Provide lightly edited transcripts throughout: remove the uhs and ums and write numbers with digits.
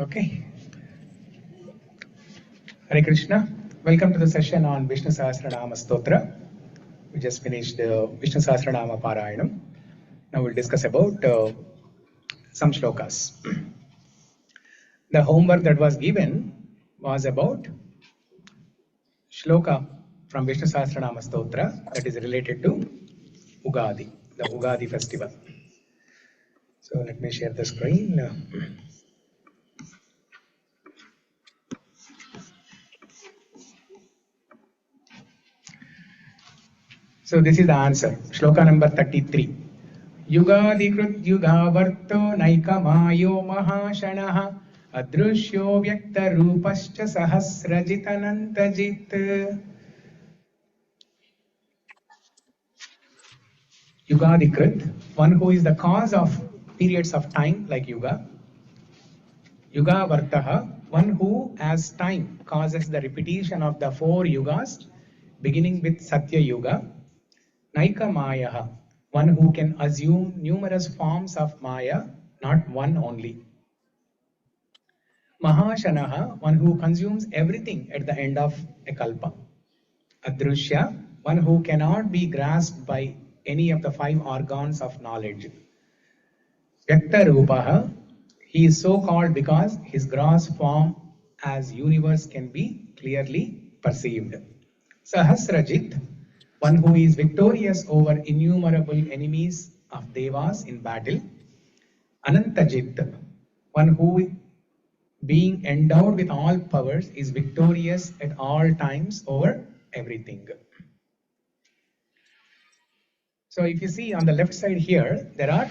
Okay. Hare Krishna. Welcome to the session on Vishnu Sahasra Nāma Stotram. We just finished Vishnu Sahasra Nāma Parayanam. Now we'll discuss about some shlokas. The homework that was given was about shloka from Vishnu Sahasra Nāma Stotram that is related to UGADI, the UGADI festival. So let me share the screen. So this is the answer. Shloka number 33. Yugādikṛdyugāvartō naikamayo mahāshanah adrushyo vyaktarūpascha sahasrajitanantajit. Yugādikṛt, one who is the cause of periods of time like yuga. Yugāvartah, one who as time causes the repetition of the 4 yugas beginning with Satya Yuga. Naikamāyah, one who can assume numerous forms of Maya, not one only. Mahāshanah, one who consumes everything at the end of a kalpa. Adrushya, one who cannot be grasped by any of the 5 organs of knowledge. Vyaktarūpah, he is so called because his gross form as universe can be clearly perceived. Sahasrajit, one who is victorious over innumerable enemies of devas in battle. Anantajit, one who being endowed with all powers is victorious at all times over everything. So if you see on the left side here, there are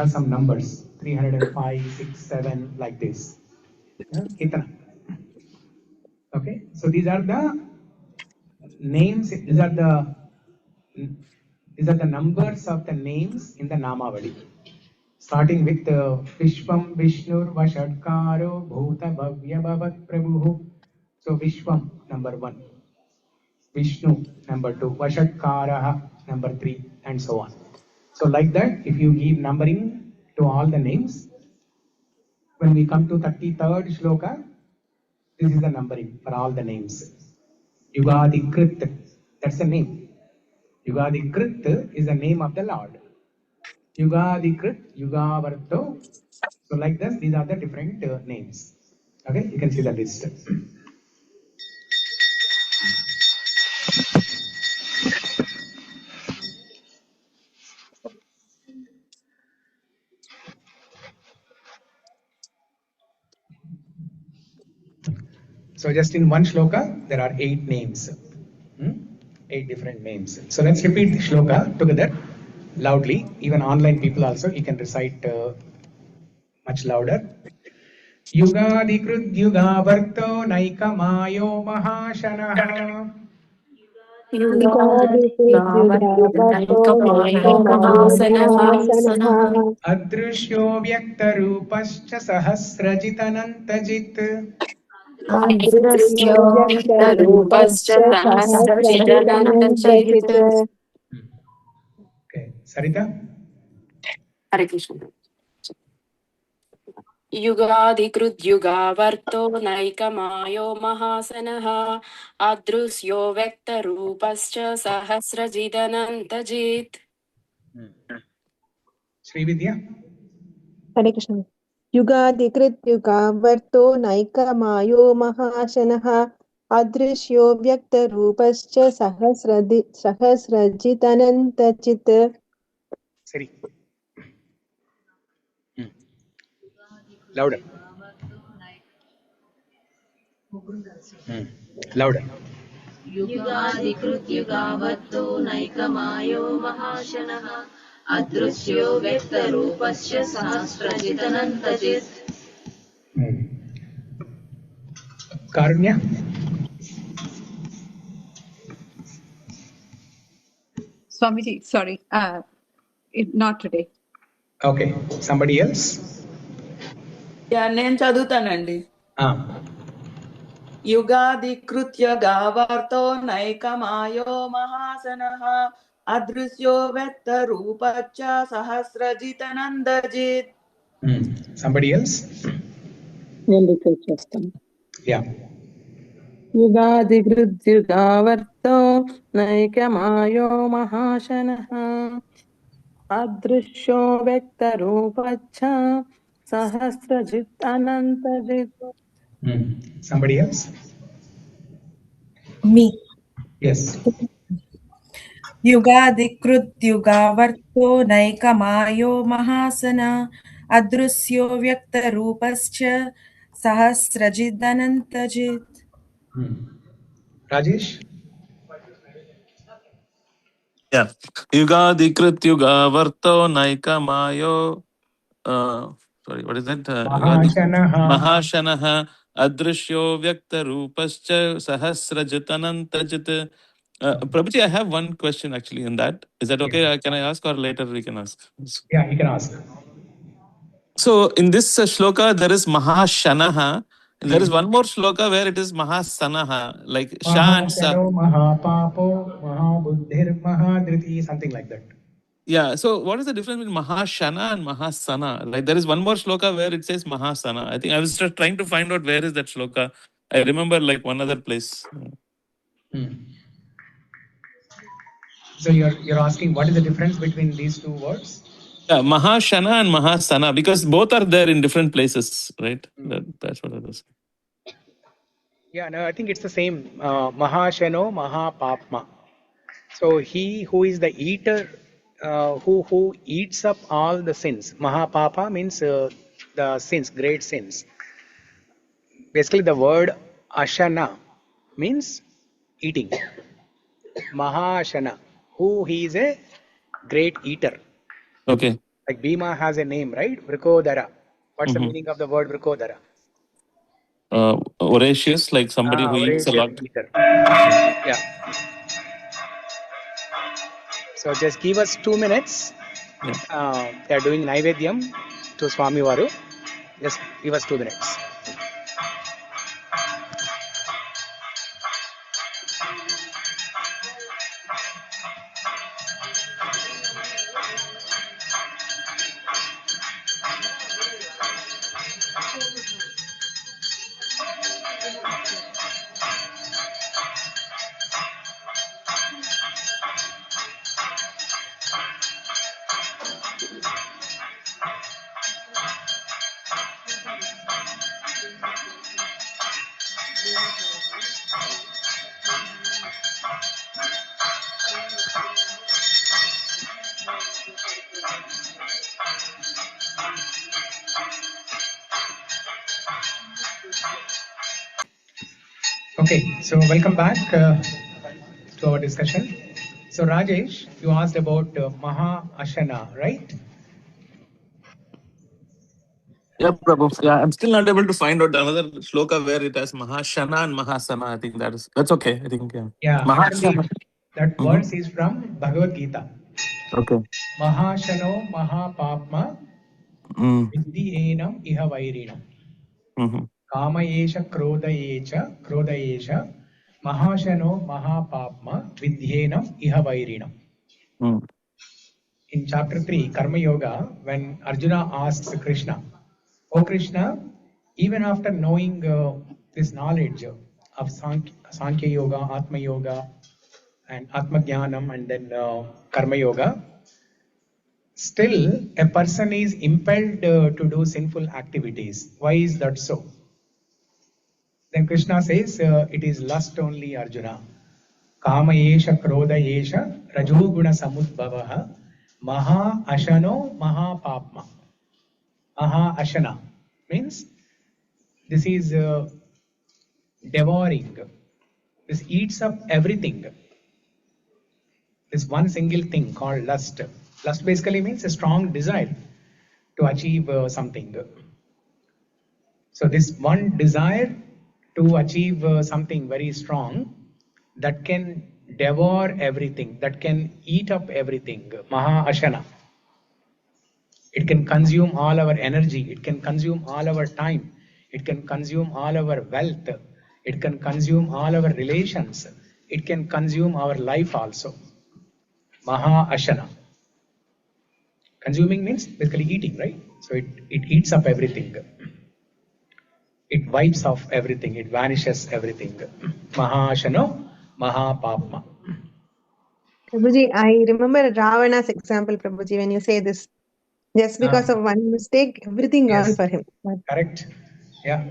some numbers, 305, 6, 7, like this. Okay, so these are the names, these are the numbers of the names in the Namavali. Starting with Vishvam Vishnur Vashadkaro Bhuta Bhavya Bhavat Prabhu. So Vishvam, number 1. Vishnu, number 2. Vashadkaraha, number 3, and so on. So like that, if you give numbering to all the names, when we come to 33rd shloka, this is the numbering for all the names. Yugādikṛt, that's the name. Yugādikṛt is the name of the Lord. Yugādikṛdyugāvartō. So like this, these are the different names. Okay, you can see the list. So just in one shloka, there are 8 names. 8 different names. So let's repeat the shloka together loudly. Even online people also, you can recite much louder. Yugādikṛdyugāvartō naikamayo mahāshanah adrushyo vyaktarūpascha sahasrajitanantajit. Okay, Sarita? Hare Krishna. Yugādikṛdyugāvartō naikamayo mahāsanah adrusyo vyaktarūpascha sahasrajitanantajit. Sri Vidya? Hare Krishna. Yugādikṛdyugāvartō naikamayo mahāshanah adrishyo vyaktarūpascha sahasrajitanantajit. Sri. Louder. Louder. Yugādikṛdyugāvartō naikamayo mahāshanah adrusyo vyaktarūpascha sahasrajitanantajit. Karunya? Swamiji, sorry, not today. Okay, somebody else? Yeah, నేను చదువుతానండి. యుగాదికృత్యగావర్తో నైకమాయో మహాసనః అదృశ్యో వ్యక్తరూపచ్చ సహస్రజితనందజిత్. Somebody else? Yeah. युगादिकृद्युगावर्तो नैकमायो महाशनः अदृश्यो व्यक्तरूपच्छ सहस्रजित् अनन्तजित्. Somebody else? Me. Yes. युगादिकृद्युगावर्तो नैकमायो महासन अदृश्यो व्यक्तरूपश्च सहस्रजिदनन्तजित्. Rajesh? Yeah. Yugādi-kṛdyugāvartō naikamayo. Sorry, what is that? Mahashanaha. Mahashanaha adrishyo vyakta rupascha sahasrajit anantajit. Prabhuji, I have one question actually in that. Is that okay? Yes. Can I ask or later we can ask? Yeah, you can ask. So in this shloka, there is Mahashanaha. There is one more shloka where it is Mahasanaha, like Sha and Sa. Mahashano, Mahapapo, Mahabuddhir, Mahadriti, something like that. Yeah, so what is the difference between Mahashana and Mahasana? Like there is one more shloka where it says Mahasana. I think I was just trying to find out where is that shloka. I remember like one other place. So you're asking what is the difference between these two words? Yeah, Mahashana and Mahasana, because both are there in different places, right? That's what I was saying. Yeah, no, I think it's the same. Mahashano, Mahapapma. So he who is the eater, who eats up all the sins. Mahapapa means the sins, great sins. Basically, the word Ashana means eating. Mahashana, who he is a great eater. Okay. Like Bhīṣma has a name, right? Vrikodhara. What's the meaning of the word Vrikodhara? Voracious, like somebody who eats a Voracious lot. eater. Yeah. So just give us 2 minutes. Yeah. They are doing Naivedyam to Swami Varu. Just give us 2 minutes. Okay, so welcome back to our discussion. So Rajesh, you asked about Maha Ashana, right? Yeah, Prabhu. Yeah, I'm still not able to find out another shloka where it has Mahashana and Mahasana. I think that's okay. I think Yeah, actually Mahashana. that verse is from Bhagavad Gita. Okay. Mahashano Mahapapma Vidhi Enam Iha Vairinam. Kamayesha Krodayesha Mahashano Mahapapma Vidhyenam Iha Vairinam. In chapter 3, Karma Yoga, when Arjuna asks Krishna, "Oh Krishna, even after knowing this knowledge of Sankhya Yoga, Atma Yoga, and Atma Jnanam, and then Karma Yoga, still a person is impelled to do sinful activities. Why is that so?" Then Krishna says, it is lust only, Arjuna. Kama yesha krodha yesha rajoguna samudbhavaha maha ashano maha papma. Maha ashana means this is devouring. This eats up everything. This one single thing called lust. Lust basically means a strong desire to achieve something. So this one desire to achieve something very strong that can devour everything, that can eat up everything. Maha Ashana. It can consume all our energy, it can consume all our time, it can consume all our wealth, it can consume all our relations, it can consume our life also. Maha Ashana. Consuming means basically eating, right? So it eats up everything. It wipes off everything. It vanishes everything. Mahashano, Mahapapma. Prabhuji, I remember Ravana's example, Prabhuji, when you say this. Just because of one mistake, everything gone Yes, for him. correct. Yeah.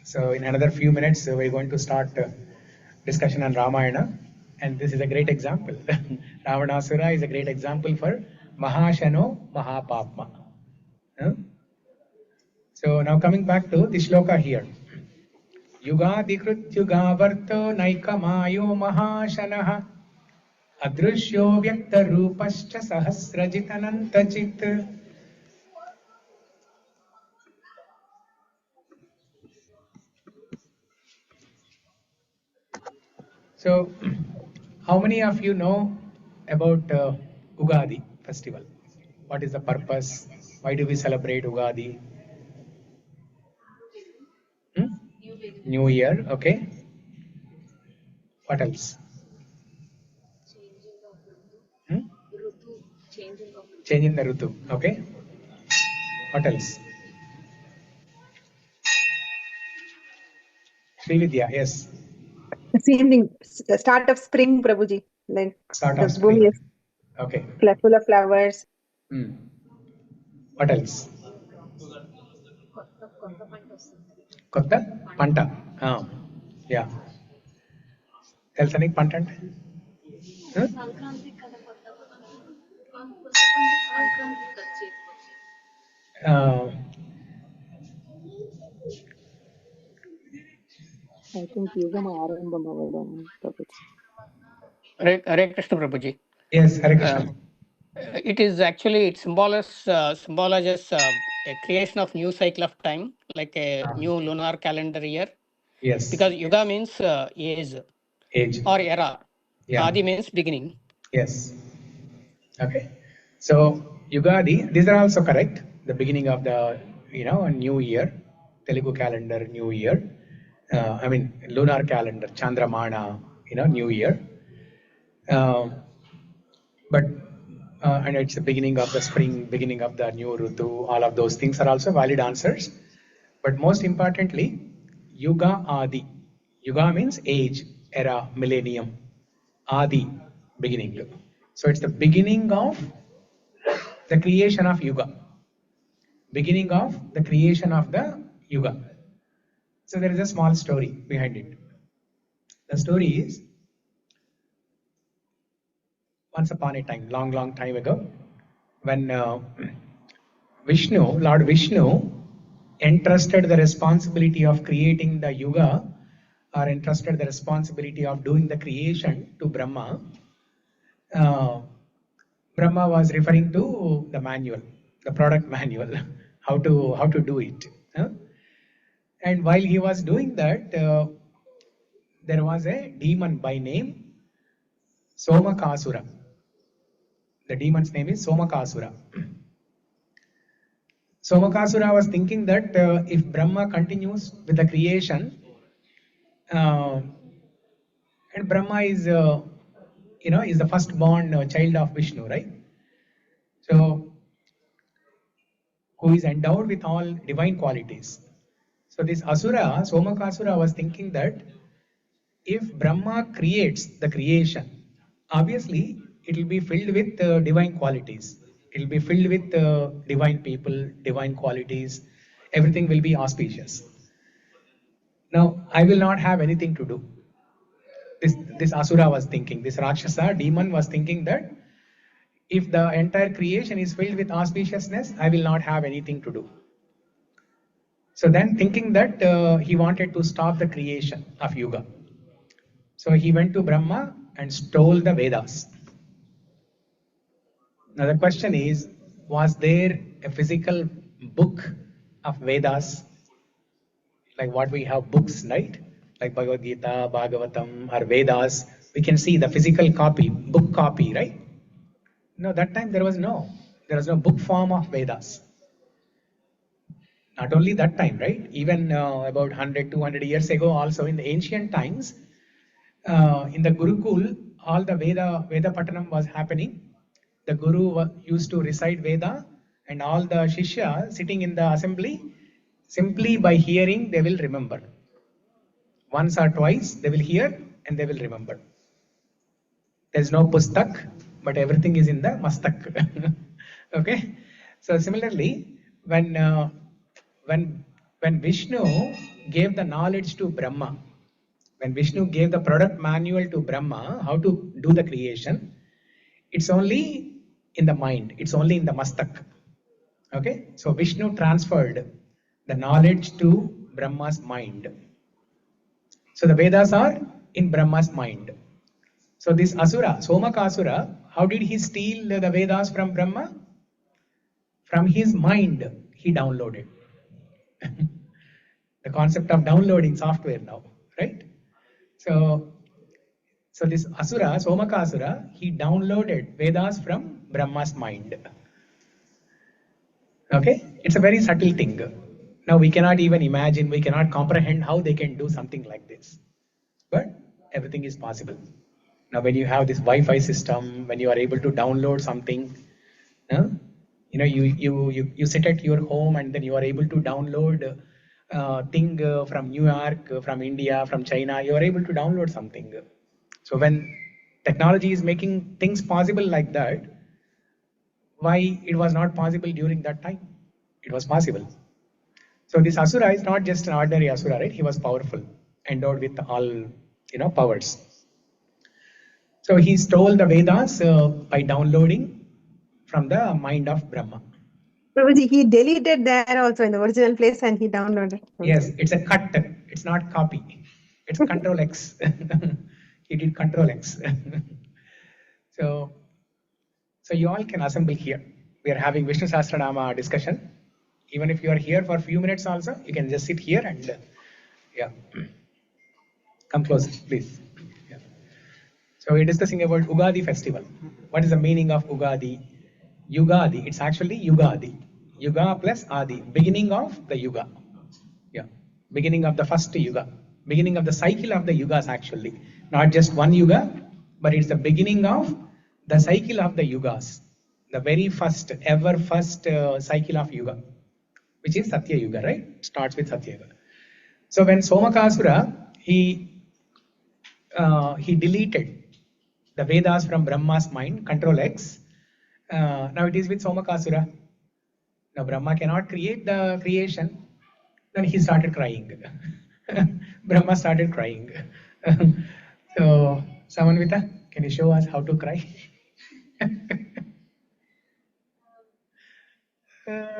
So in another few minutes, we're going to start discussion on Ramayana. And this is a great example. Ravanasura is a great example for Mahashano, Mahapapma. Huh? So now coming back to the shloka here. Yugādikṛdyugāvartō naikamayo mahāshanah adrushyo vyaktarūpascha sahasrajitanantachit. So, how many of you know about Ugadi festival? What is the purpose? Why do we celebrate Ugadi? New Year, okay. What else? Changing the Rutu, okay. What else? Srividya, yes. The same thing, the start of spring, Prabhuji. Like Start the of bhumi spring. is Okay. full of flowers. What else? Kotta Panta. Yeah. Else any Panta? I think Yugama Arambam Avadam, Prabhuji. Hare Krishna Prabhuji. Yes, Hare Krishna. It is actually, it symbolizes a creation of new cycle of time, like a new lunar calendar year. Yes. Because Yuga means age or era. Yeah. Adi means beginning. Yes. Okay. So Yugadi, these are also correct. The beginning of the new year, Telugu calendar new year. Lunar calendar, Chandramana, new year. And it's the beginning of the spring, beginning of the new Rutu. All of those things are also valid answers. But most importantly, Yuga Adi. Yuga means age, era, millennium. Adi, beginning. So it's the beginning of the creation of Yuga. Beginning of the creation of the Yuga. So there is a small story behind it. The story is, once upon a time, long time ago, when Lord Vishnu entrusted the responsibility of creating the Yuga, or entrusted the responsibility of doing the creation to Brahma. Brahma was referring to the manual, the product manual, how to do it. And while he was doing that, there was a demon by name Somakasura. The demon's name is Somakasura. Somakasura was thinking that if Brahma continues with the creation, and Brahma is is the firstborn child of Vishnu, right? So, who is endowed with all divine qualities. So this Asura, Somakasura, was thinking that if Brahma creates the creation, obviously it will be filled with divine qualities. It will be filled with divine people, divine qualities. Everything will be auspicious. Now, I will not have anything to do. This Asura was thinking, this Rakshasa, demon, was thinking that if the entire creation is filled with auspiciousness, I will not have anything to do. So then, thinking that he wanted to stop the creation of Yuga. So he went to Brahma and stole the Vedas. Now the question is, was there a physical book of Vedas? Like what we have books, right? Like Bhagavad Gita, Bhagavatam, or Vedas. We can see the physical copy, book copy, right? No, that time there was no book form of Vedas. Not only that time, right? Even about 100, 200 years ago, also in the ancient times, in the Gurukul, all the Veda Patanam was happening. The Guru used to recite Veda, And all the Shishya sitting in the assembly, simply by hearing, they will remember. Once or twice, they will hear and they will remember. There's no pustak, but everything is in the mastak. Okay? So similarly, when Vishnu gave the knowledge to Brahma, when Vishnu gave the product manual to Brahma, how to do the creation, it's only in the mind, it's only in the mastak. Okay? So Vishnu transferred the knowledge to Brahma's mind. So the Vedas are in Brahma's mind. So this Asura, Somakasura, how did he steal the Vedas from Brahma? From his mind, he downloaded. The concept of downloading software now, right? So this Asura, Somakasura, he downloaded Vedas from Brahma's mind. Okay? It's a very subtle thing. Now we cannot even imagine, we cannot comprehend how they can do something like this. But everything is possible. Now when you have this Wi-Fi system, when you are able to download something, you sit at your home and then you are able to download thing from New York, from India, from China, you are able to download something. So when technology is making things possible like that, why it was not possible during that time? It was possible. So this Asura is not just an ordinary Asura, right? He was powerful, endowed with all powers. So he stole the Vedas by downloading from the mind of Brahma. Prabhuji, he deleted there also in the original place and he downloaded. Yes, it's a cut. It's not copy. It's Control X. He did Control X. So you all can assemble here. We are having Vishnu Sahasra Nāma discussion. Even if you are here for a few minutes also, you can just sit here and come closer, please. Yeah. So we're discussing about Ugadi festival. What is the meaning of Ugadi? Yugādi, it's actually Yugādi. Yuga plus Adi, beginning of the Yuga. Yeah, beginning of the first Yuga. Beginning of the cycle of the Yugas actually. Not just one Yuga, but it's the beginning of the cycle of the Yugas. The very first, ever first cycle of Yuga, which is Satya Yuga, right? Starts with Satya Yuga. So when Somakasura, he deleted the Vedas from Brahma's mind, Control X. Now it is with Somakasura. Now Brahma cannot create the creation. Then he started crying. Brahma started crying. So Samanvita, can you show us how to cry?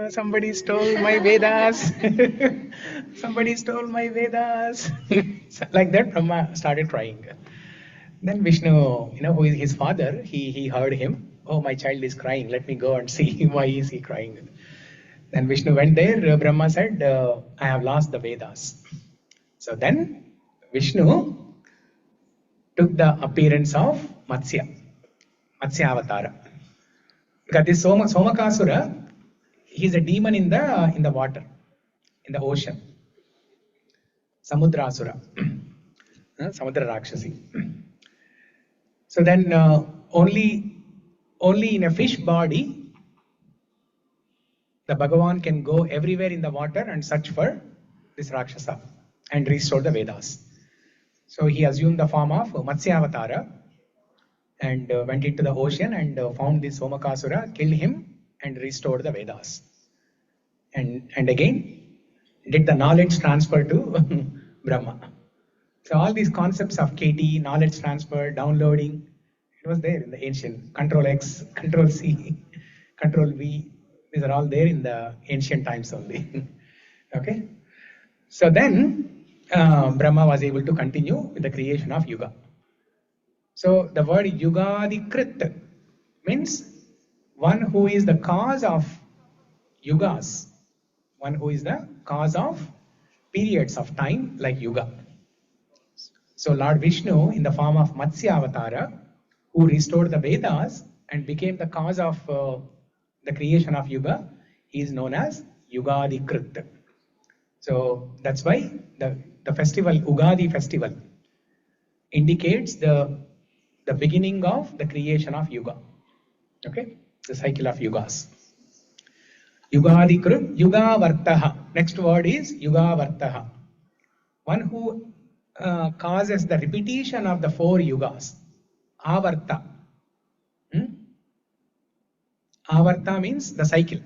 Somebody stole my Vedas. Somebody stole my Vedas. Like that, Brahma started crying. Then Vishnu, who is his father, he heard him. Oh, my child is crying. Let me go and see why is he crying. Then Vishnu went there. Brahma said, I have lost the Vedas. So then Vishnu took the appearance of Matsya Avatara. Because this Somakasura, he is a demon in the water, in the ocean. Samudra Asura, Samudra Rakshasi. So then only in a fish body, the Bhagavan can go everywhere in the water and search for this Rakshasa and restore the Vedas. So he assumed the form of Matsya Avatara and went into the ocean and found this Somakasura, killed him and restored the Vedas. And again, did the knowledge transfer to Brahma. So all these concepts of KT, knowledge transfer, downloading, it was there in the ancient Control X, Control C, Control V. These are all there in the ancient times only. Okay. So then Brahma was able to continue with the creation of Yuga. So the word yugādikṛdyugāvartō means one who is the cause of yugas, one who is the cause of periods of time like Yuga. So Lord Vishnu in the form of Matsya Avatara, who restored the Vedas and became the cause of the creation of Yuga, he is known as Yugādikṛdyugāvartō. So that's why the festival, Ugadi festival, indicates the beginning of the creation of Yuga. Okay, the cycle of Yugas. yugādikṛdyugāvartō. Next word is yugāvartō. One who causes the repetition of the 4 yugas. Avarta. Avarta means the cycle.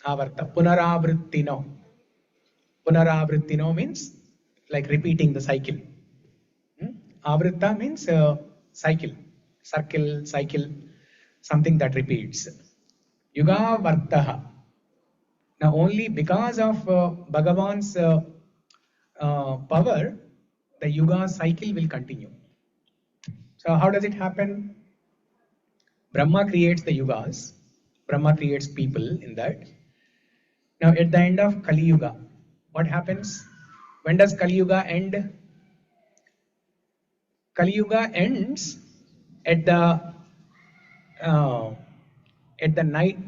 Avarta. Punaravrittino. Punaravrittino means like repeating the cycle. Avritta means cycle. Circle, cycle, something that repeats. Yugāvartō. Now only because of Bhagavan's power, the yuga cycle will continue. So how does it happen? Brahma creates the yugas. Brahma creates people in that. Now at the end of Kali Yuga, what happens? When does Kali Yuga end? Kali Yuga ends at the night.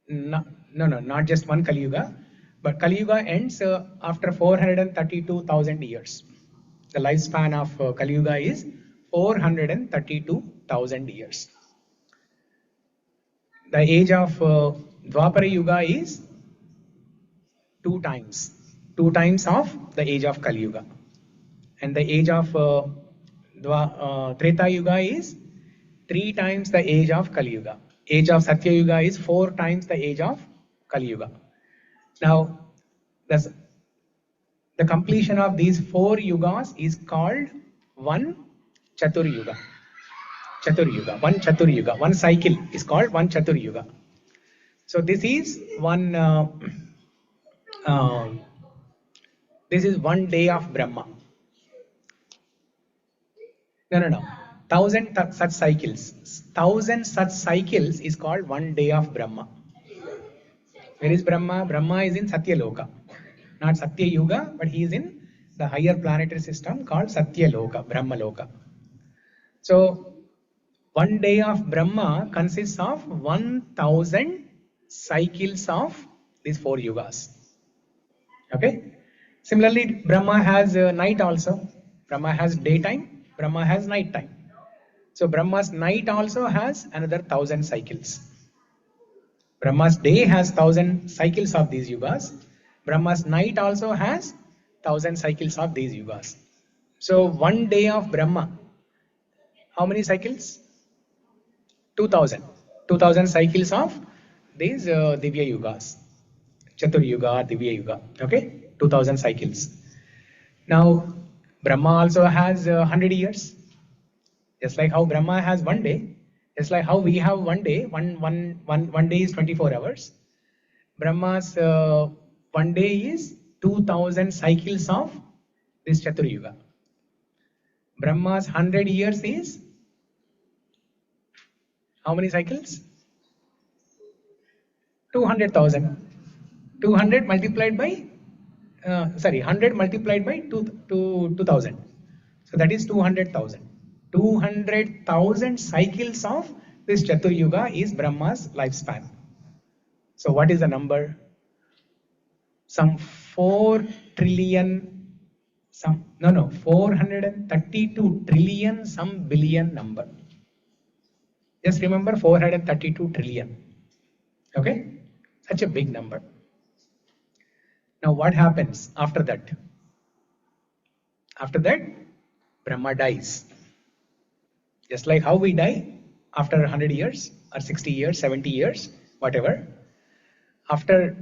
No, not just one Kali Yuga, but Kali Yuga ends after 432,000 years. The lifespan of Kali Yuga is 432,000 years. The age of Dwapara Yuga is 2 times of the age of Kali Yuga. And the age of Treta Yuga is 3 times the age of Kali Yuga. Age of Satya Yuga is 4 times the age of Kali Yuga. Now, the completion of these 4 yugas is called one Chatur Yuga. Chatur Yuga, one Chatur Yuga, one cycle is called one Chatur Yuga. So this is one day of Brahma. No. 1,000 such cycles. 1,000 such cycles is called one day of Brahma. Where is Brahma? Brahma is in Satya Loka. Not Satya Yuga, but he is in the higher planetary system called Satya Loka, Brahma Loka. So, one day of Brahma consists of 1,000 cycles of these 4 yugas. Okay? Similarly, Brahma has night also. Brahma has daytime, Brahma has night time. So, Brahma's night also has another 1,000 cycles. Brahma's day has 1,000 cycles of these yugas. Brahma's night also has 1,000 cycles of these yugas. So, one day of Brahma, how many cycles? 2,000. 2,000 cycles of these Divya Yugas. Chatur Yuga, Divya Yuga. Okay? 2,000 cycles. Now, Brahma also has 100 years. Just like how Brahma has one day, just like how we have one day, one day is 24 hours. Brahma's one day is 2,000 cycles of this Chatur Yuga. Brahma's 100 years is how many cycles? 200,000. 200 multiplied by 100 multiplied by 2,000. So that is 200,000. 200,000 cycles of this Chatur Yuga is Brahma's lifespan. So what is the number? Some 4 trillion, 432 trillion, some billion number. Just remember 432 trillion. Okay? Such a big number. Now what happens after that? After that, Brahma dies. Just like how we die after 100 years or 60 years, 70 years, whatever. After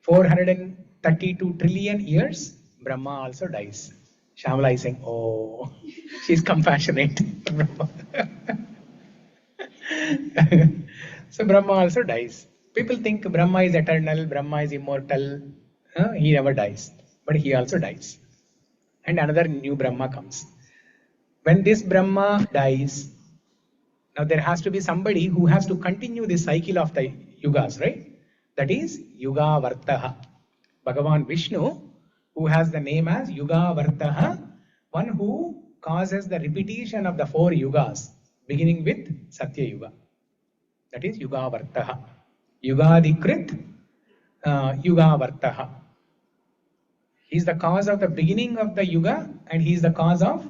432 trillion years, Brahma also dies. Shyamala is saying, oh, she's compassionate. So Brahma also dies. People think Brahma is eternal, Brahma is immortal. He never dies. But he also dies. And another new Brahma comes. When this Brahma dies, now there has to be somebody who has to continue the cycle of the yugas, right? That is Yugāvartō. Bhagavan Vishnu, who has the name as Yugāvartō, one who causes the repetition of the 4 yugas, beginning with Satya Yuga. That is Yugāvartō. yugādikṛdyugāvartō. He is the cause of the beginning of the yuga, and he is the cause of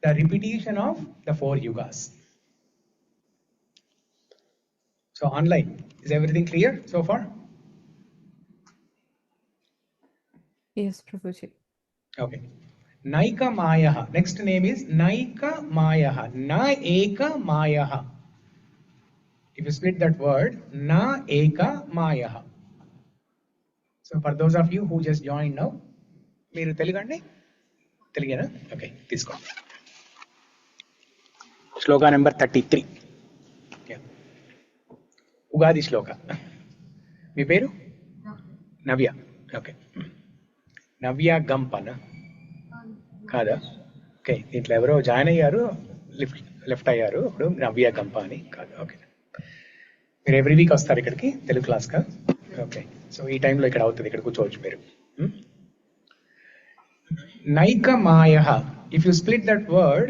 the repetition of the 4 yugas. So online, is everything clear so far? Yes, Prabhuji. Okay. Naika Mayaha. Next name is Naika Mayaha. Na Eka Mayaha. If you split that word, Na Eka Mayaha. So for those of you who just joined now, మీరు తెలుగండి తెలుగేనా okay తీసుకోండి శ్లోక number 33 Ugadi శ్లోక మీ పేరు నవ్య okay నవ్య గంపన కాదా okay దీంట్లో ఎవరో join అయ్యారు left అయ్యారు ఇప్పుడు నవ్య గంప అని కాదు ఓకే మీరు ఎవ్రీ వీక్ వస్తారు ఇక్కడికి తెలుగు క్లాస్గా ఓకే సో ఈ టైంలో ఇక్కడ అవుతుంది ఇక్కడ కూర్చోవచ్చు మీరు Naika Mayaha. If you split that word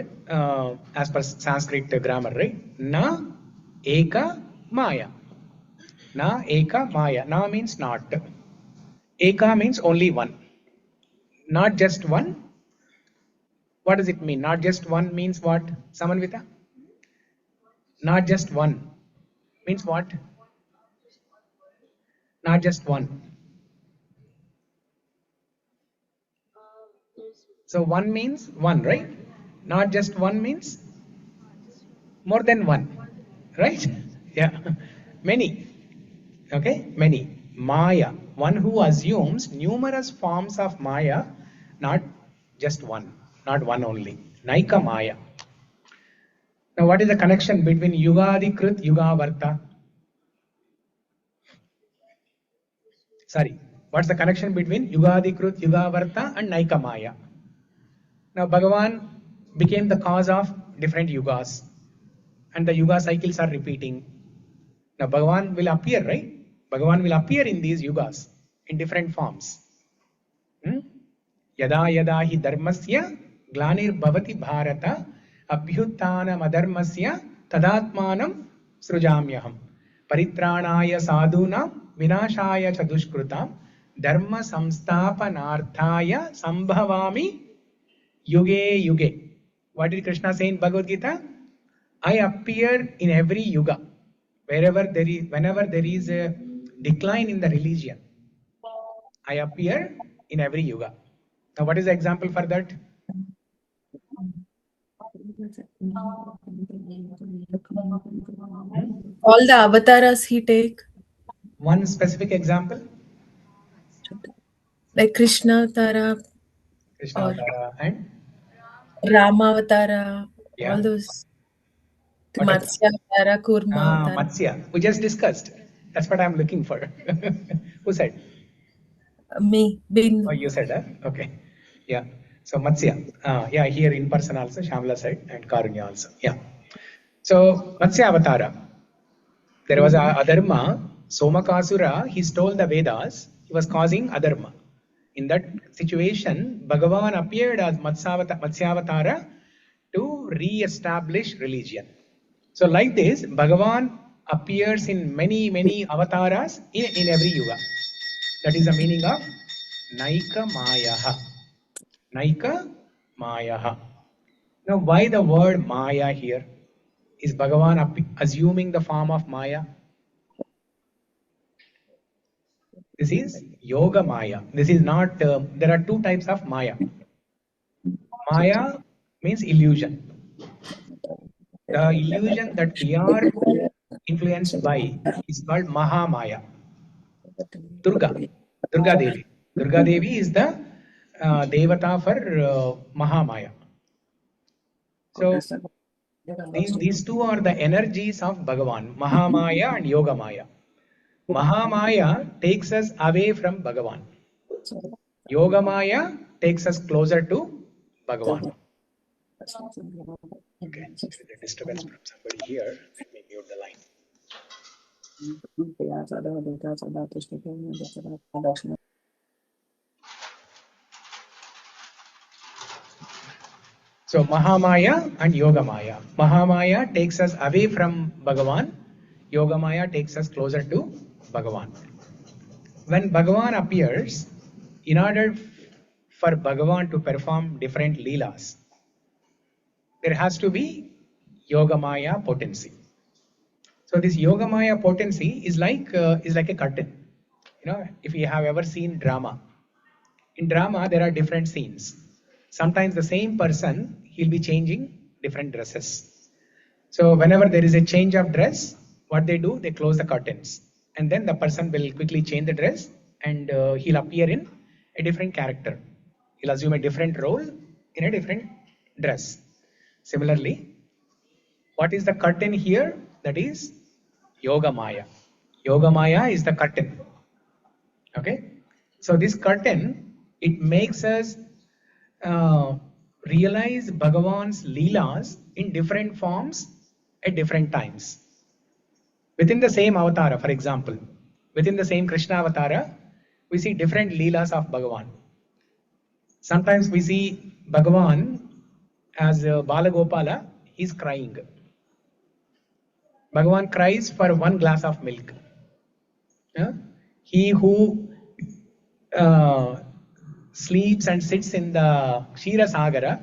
as per Sanskrit grammar, right? Na Eka Maya. Na Eka Maya. Na means not. Eka means only one. Not just one. What does it mean? Not just one means what? Samanvita? Not just one means what? Not just one. So one means one, right? Not just one means more than one, right? Yeah, many. Okay, many. Maya, one who assumes numerous forms of Maya, not just one, not one only. Naika Maya. Now, what is the connection between yugādikṛdyugāvartō? Sorry, what's the connection between yugādikṛdyugāvartō and Naika Maya? Now, Bhagavan became the cause of different yugas, and the yuga cycles are repeating. Now, Bhagavan will appear, right? Bhagavan will appear in these yugas in different forms. Yada yada hi dharmasya glanir bhavati bharata abhyuttanam adharmasya tadatmanam srujamyaham paritranaya sadhunam vinashaya cha dushkrutam dharma samsthapanarthaya sambhavami Yuge Yuge. What did Krishna say in Bhagavad Gita? I appear in every yuga. Whenever there is a decline in the religion, I appear in every yuga. Now, what is the example for that? All the avatars he take. One specific example? Like Krishna Avtara. Krishna Avtara and Rama Avtara. Yeah. All those. Matsya Avtara, Kurma Avtara. Matsya. We just discussed. That's what I'm looking for. Who said? Me. Bindu. Oh, you said that? Okay. Yeah. So Matsya. Yeah, here in person also, Shamla said, and Karunya also. Yeah. So Matsya Avatara. There was a adharma. Somakasura, he stole the Vedas. He was causing adharma. In that situation, Bhagavan appeared as Matsyavatara to re-establish religion. So like this, Bhagavan appears in many avatars in every yuga. That is the meaning of Naika Mayaha. Naika Mayaha. Now why the word Maya here? Is Bhagavan assuming the form of Maya? This is Yoga Maya. This is not, there are two types of Maya. Maya means illusion. The illusion that we are influenced by is called Mahamaya. Durga Devi. Durga Devi is the Devata for Mahamaya. So these two are the energies of Bhagavan, Mahamaya and Yoga Maya. Mahamaya takes us away from Bhagavan. Yoga Maya takes us closer to Bhagavan. Okay, so there's a disturbance from somebody here. Let me mute the line. So Mahamaya and Yoga Maya. Mahamaya takes us away from Bhagavan. Yoga Maya takes us closer to Bhagavan. When Bhagavan appears, in order for Bhagavan to perform different leelas, there has to be Yoga Maya potency. So this Yogamaya potency is like a curtain. If you have ever seen drama, in drama there are different scenes. Sometimes the same person, he'll be changing different dresses. So whenever there is a change of dress, what they do, they close the curtains, and then the person will quickly change the dress, and he'll appear in a different character. He'll assume a different role in a different dress. Similarly, what is the curtain here? That is Yogamaya. Yogamaya is the curtain. Okay, so this curtain, it makes us realize Bhagavan's leelas in different forms at different times. Within the same avatara, for example, within the same Krishna avatara, we see different leelas of Bhagavan. Sometimes we see Bhagavan as Balagopala, he's crying. Bhagavan cries for one glass of milk. He who sleeps and sits in the Kshira Sagara,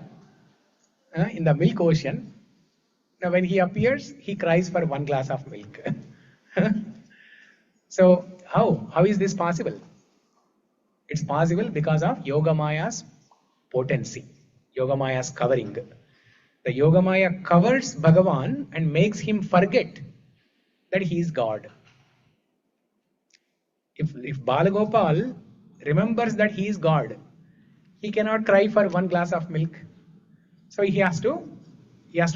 in the milk ocean, now when he appears, he cries for one glass of milk. So how is this possible? It's possible because of Yogamaya's potency, Yogamaya's covering. The Yogamaya covers Bhagavan and makes him forget that he is God. If Balagopal remembers that he is God, he cannot cry for one glass of milk. So he has to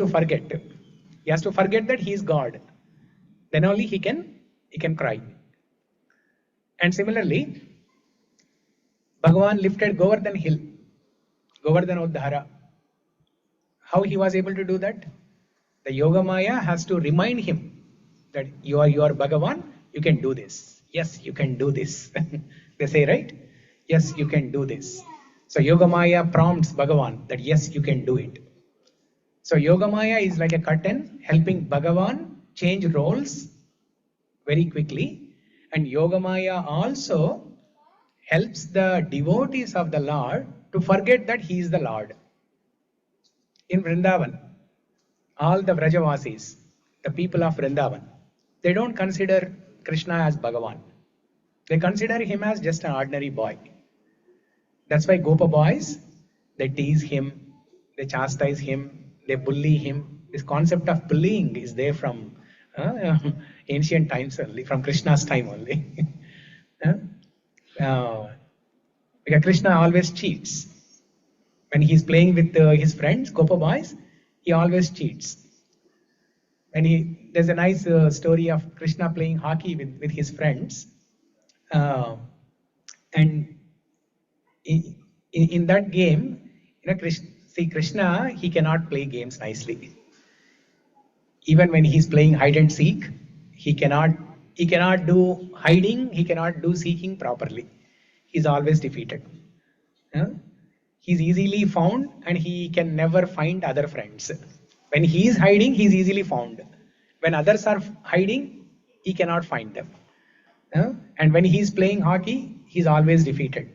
forget. He has to forget that he is God. Then only he can cry. And similarly, Bhagavan lifted Govardhan hill, Govardhan Uddhara. How he was able to do that? The Yogamaya has to remind him that you are Bhagavan, you can do this. Yes, you can do this. They say, right? Yes, you can do this. So Yogamaya prompts Bhagavan that yes, you can do it. So Yogamaya is like a curtain helping Bhagavan change roles very quickly. And Yogamaya also helps the devotees of the Lord to forget that he is the Lord. In Vrindavan, all the Vrajavasis, the people of Vrindavan, they don't consider Krishna as Bhagavan. They consider him as just an ordinary boy. That's why Gopa boys, they tease him, they chastise him, they bully him. This concept of bullying is there from ancient times only, from Krishna's time only. Because Krishna always cheats. When he's playing with his friends, Gopa boys, he always cheats. There's a nice story of Krishna playing hockey with his friends. And in that game, Krishna, he cannot play games nicely. Even when he's playing hide and seek, he cannot do hiding, he cannot do seeking properly. He's always defeated. He's easily found and he can never find other friends. When he is hiding, he's easily found. When others are hiding, he cannot find them. And when he's playing hockey, he's always defeated.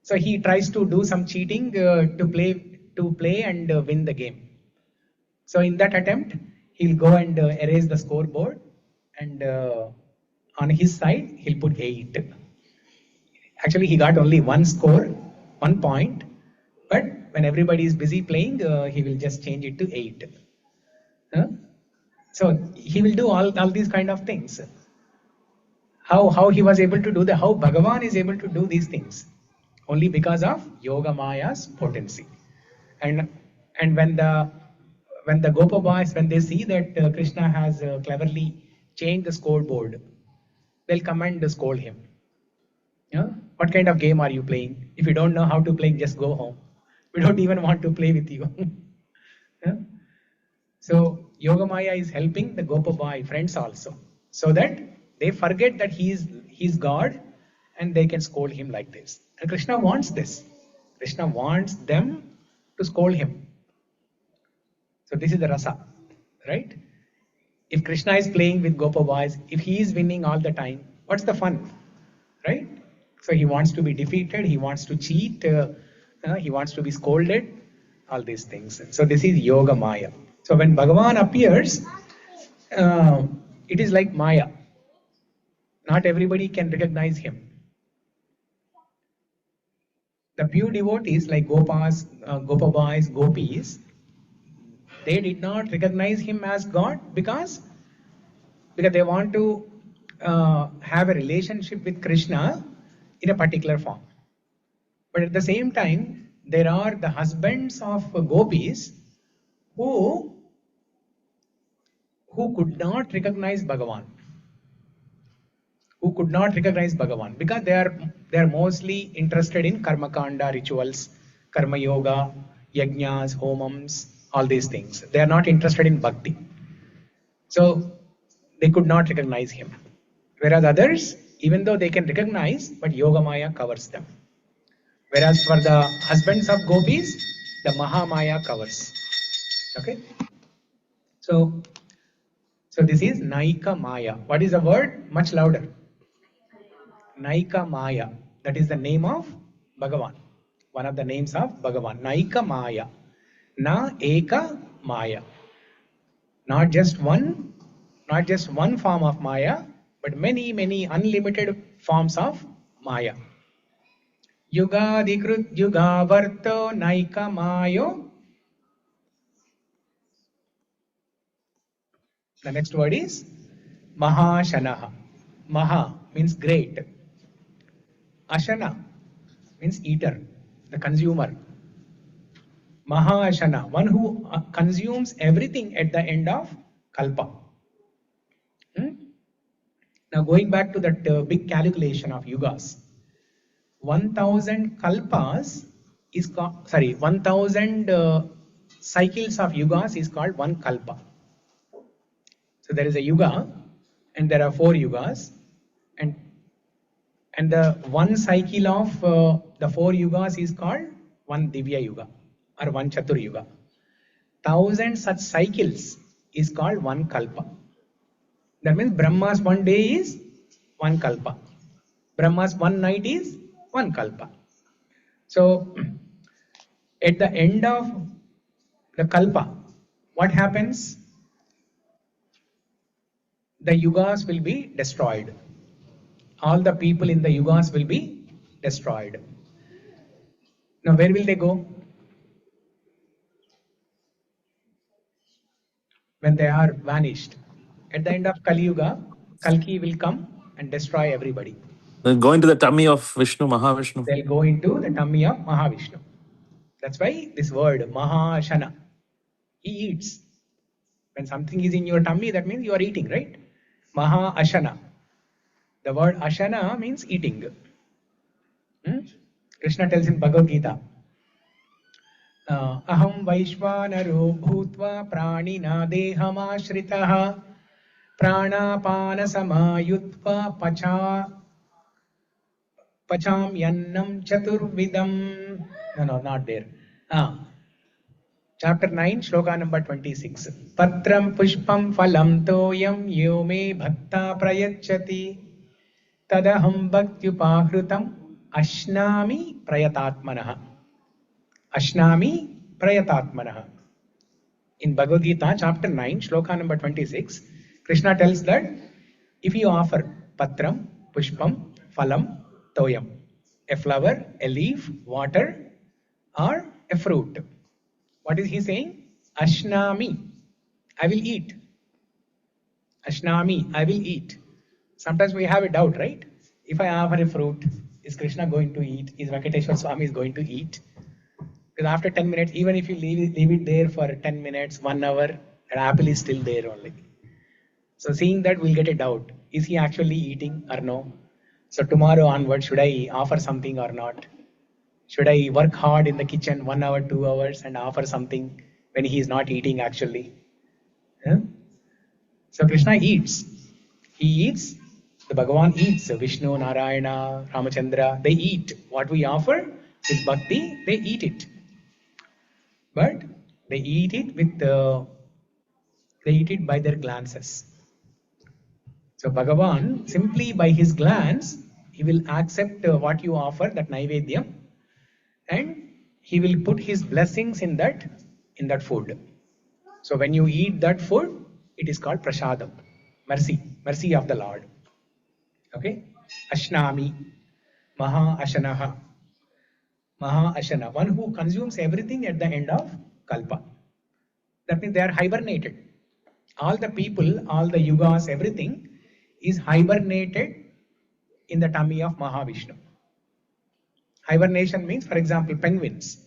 So he tries to do some cheating to play and win the game. So in that attempt, he'll go and erase the scoreboard, and on his side, he'll put 8. Actually, he got only one score, 1 point, but when everybody is busy playing, he will just change it to 8. So he will do all these kind of things. How he was able to do that? How Bhagavan is able to do these things? Only because of Yogamaya's potency. And when the Gopa boys, when they see that Krishna has cleverly changed the scoreboard, they'll come and scold him. What kind of game are you playing? If you don't know how to play, just go home. We don't even want to play with you. So Yogamaya is helping the Gopa boy friends also, so that they forget that he's God and they can scold him like this. And Krishna wants this. Krishna wants them to scold him. So this is the rasa, right? If Krishna is playing with Gopa boys, if he is winning all the time, what's the fun, right? So he wants to be defeated, he wants to cheat, he wants to be scolded, all these things. So this is Yogamaya. So when Bhagavan appears, it is like Maya. Not everybody can recognize him. The pure devotees like Gopas, Gopabais, Gopis, they did not recognize him as God because they want to have a relationship with Krishna in a particular form. But at the same time, there are the husbands of Gopis who could not recognize Bhagavan. Who could not recognize Bhagavan because they are mostly interested in karma kanda rituals, karma yoga, yajnas, homams, all these things. They are not interested in bhakti. So they could not recognize him. Whereas others, even though they can recognize, but Yoga Maya covers them. Whereas for the husbands of gopis, the Mahamaya covers. Okay? So this is Naika Maya. What is the word? Much louder. Naika Maya. That is the name of Bhagavan. One of the names of Bhagavan. Naika Maya. Na Eka Maya. Not just one form of Maya, but many unlimited forms of Maya. Yugādikṛdyugāvartō Naika Mayo. The next word is Mahashanaha. Maha means great. Ashana means eater, the consumer. Mahashana, one who consumes everything at the end of Kalpa. Now going back to that big calculation of yugas, 1000 kalpas is called, 1000 cycles of yugas is called one kalpa. So there is a yuga and there are 4 yugas, and the one cycle of the 4 yugas is called one divya yuga or one chatur yuga. 1000 such cycles is called one kalpa. That means Brahma's one day is one kalpa. Brahma's one night is one kalpa. So at the end of the kalpa, what happens? The yugas will be destroyed. All the people in the yugas will be destroyed. Now where will they go? When they are vanished. At the end of Kali Yuga, Kalki will come and destroy everybody. They'll go into the tummy of Vishnu, Mahavishnu. They'll go into the tummy of Mahavishnu. That's why this word Mahashana. He eats. When something is in your tummy, that means you are eating, right? Mahashana. The word Ashana means eating. Krishna tells in Bhagavad Gita, Aham Vaishvanaro Bhutva Pranina Dehamashritah Pranapana Samayutva Pacham Yannam Chaturvidam. No, not there. Chapter 9, Sloka number 26. Patram Pushpam Phalam Toyam Yome Bhakta Prayachati Tadaham Bhaktyupahrutam Ashnami Prayatatmanaha. Ashnami Prayatatmanaha. In Bhagavad Gita, chapter 9, Sloka number 26, Krishna tells that if you offer Patram, Pushpam, Phalam, Toyam, a flower, a leaf, water, or a fruit, what is he saying? Ashnami, I will eat. Ashnami, I will eat. Sometimes we have a doubt, right? If I offer a fruit, is Krishna going to eat? Is Venkateshwar Swami is going to eat? Because after 10 minutes, even if you leave it there for 10 minutes, 1 hour, the apple is still there only. So seeing that, we'll get a doubt. Is he actually eating or no? So tomorrow onward, should I offer something or not? Should I work hard in the kitchen 1 hour, 2 hours and offer something when he is not eating actually? So Krishna eats. He eats. The Bhagavan eats. Vishnu, Narayana, Ramachandra, they eat. What we offer with bhakti, they eat it. But they eat it by their glances. So Bhagavan, simply by his glance, he will accept what you offer, that Naivedyam, and he will put his blessings in that food. So when you eat that food, it is called prasadam. mercy of the Lord. Okay, Ashnami, Maha Ashanaha, one who consumes everything at the end of Kalpa. That means they are hibernated. All the people, all the yugas, everything is hibernated in the tummy of Mahavishnu. Hibernation means, for example, penguins.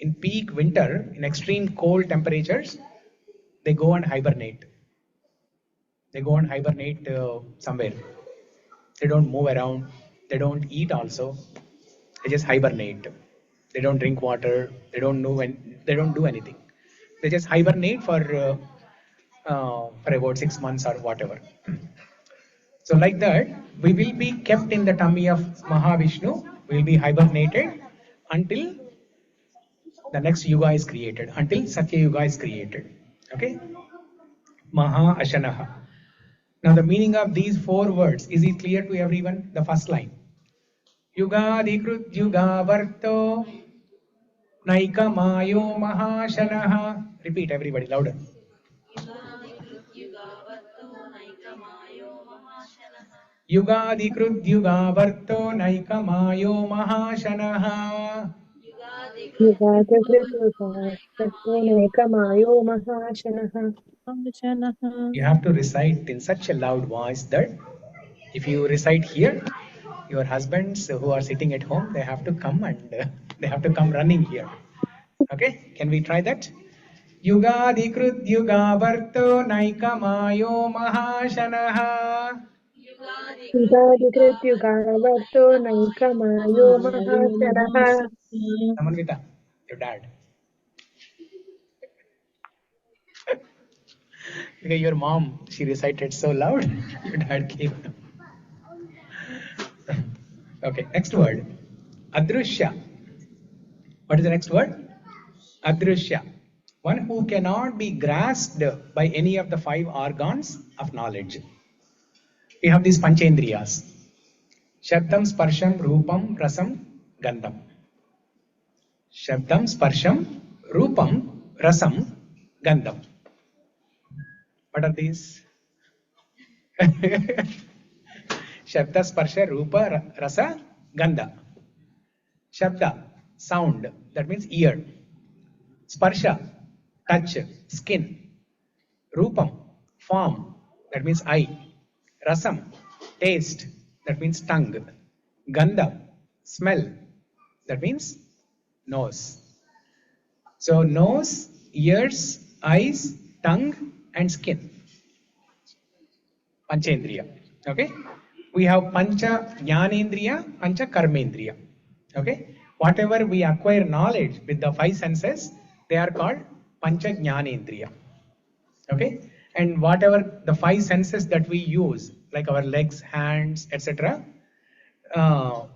In peak winter, in extreme cold temperatures, they go and hibernate. They go and hibernate somewhere. They don't move around. They don't eat also. They just hibernate. They don't drink water. They don't know when. They don't do anything. They just hibernate for about 6 months or whatever. So like that, we will be kept in the tummy of Mahavishnu. We will be hibernated until the next yuga is created, until Satya Yuga is created. Okay? Maha Ashanaha. Now the meaning of these 4 words, is it clear to everyone? The first line. Yugādikṛdyugāvartō naikamayo mahashanaha. Repeat everybody louder. Yugādikṛdyugāvartō naikamayo mahashanaha. You have to recite in such a loud voice that if you recite here, your husbands who are sitting at home, they have to come and they have to come running here. Okay, can we try that? Yugādikṛdyugāvartō naikamayo mahashanaha. Samanvita, your dad. Because your mom, she recited so loud, your dad came. Okay, next word. Adrushya. What is the next word? Adrushya. One who cannot be grasped by any of the 5 organs of knowledge. We have these panchendriyas. Shabdam, Sparsham, Rupam, Rasam, Gandham. Shabdam, Sparsham, Rupam, Rasam, Gandham. What are these? Shabda, Sparsha, Rupa, Rasa, Gandha. Shabda, sound, that means ear. Sparsha, touch, skin. Rupam, form, that means eye. Rasam, taste, that means tongue. Gandha, smell, that means nose. So nose, ears, eyes, tongue and skin. Panchendriya. Okay. We have Pancha Jnanendriya, Pancha Karmendriya. Okay. Whatever we acquire knowledge with the 5 senses, they are called Pancha Jnanendriya. Okay. And whatever the 5 senses that we use, like our legs, hands, etc.,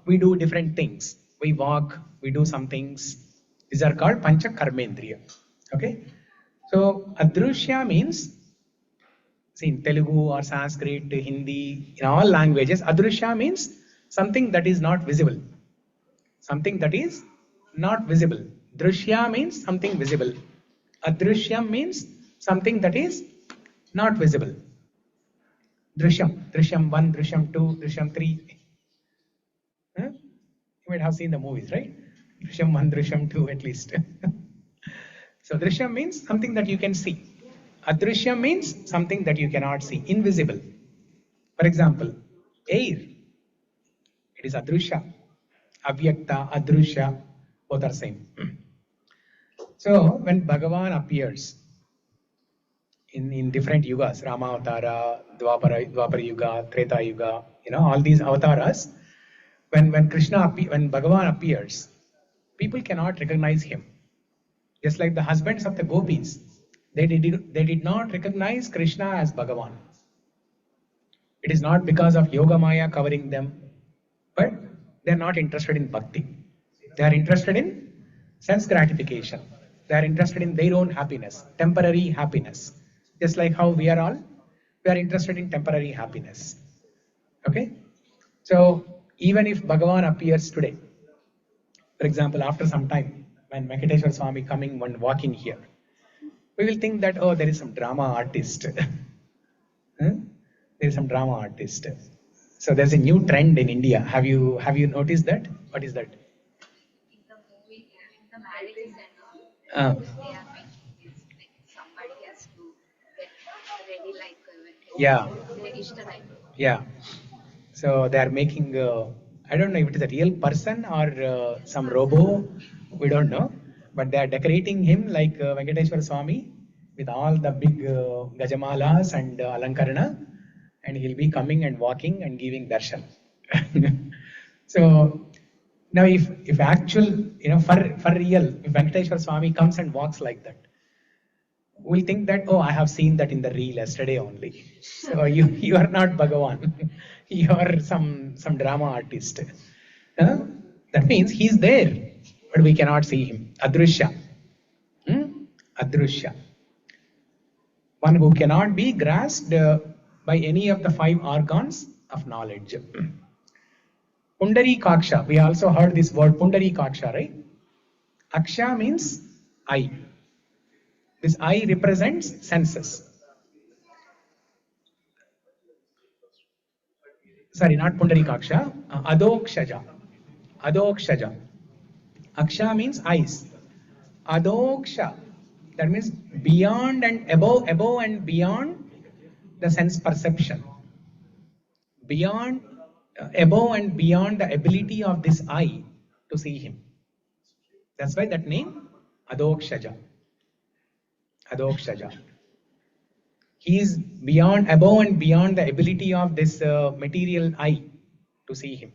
we do different things. We walk, we do some things. These are called Pancha Karmendriya. Okay. So Adrushya means, see, in Telugu or Sanskrit, Hindi, in all languages, Adrushya means something that is not visible. Something that is not visible. Drushya means something visible. Adrushya means something that is not visible. Drishyam, Drishyam 1, Drishyam 2, Drishyam 3. You might have seen the movies, right? Drishyam 1, Drishyam 2 at least. So Drishyam means something that you can see. Adrushya means something that you cannot see, invisible. For example, air, it is Adrushya. Avyakta, Adrushya, both are same. So when Bhagavan appears in different yugas, Rama Avatara, Dwapara Yuga, Treta Yuga, all these avatars, when Bhagavan appears, people cannot recognize him. Just like the husbands of the gopis, they did not recognize Krishna as Bhagavan. It is not because of Yoga Maya covering them, but they are not interested in bhakti. They are interested in sense gratification. They are interested in their own happiness, temporary happiness. Just like how we are interested in temporary happiness. Okay? So even if Bhagavan appears today, for example, after some time, when Venkateshwara Swami coming and walking here, we will think that, oh, there is some drama artist. There's some drama artist. So there's a new trend in India. Have you noticed that? What is that? In the movie, in the marriages and all, Uh, they are making this like somebody has to get ready like Yeah. Yudhishthira. Yeah. So they are making, I don't know if it is a real person or some robo, we don't know. But they are decorating him like Venkateshwara Swami with all the big gajamalas and alankarana, and he'll be coming and walking and giving darshan. So now if actual, for real, if Venkateshwara Swami comes and walks like that, we'll think that, oh, I have seen that in the reel yesterday only. So you are not Bhagavan. You are some drama artist. That means he's there, but we cannot see him. Adrushya. Adrushya. One who cannot be grasped by any of the 5 organs of knowledge. Pundarikaksha. We also heard this word Pundarikaksha, right? Aksha means eye. This eye represents senses. Sorry, not Pundarikaksha. Adokshaja. Adokshaja. Aksha means eyes. Adoksha. That means beyond and above and beyond the sense perception. Beyond, above and beyond the ability of this eye to see him. That's why that name, Adokshaja. Adokshaja. He is beyond, above and beyond the ability of this material eye to see him.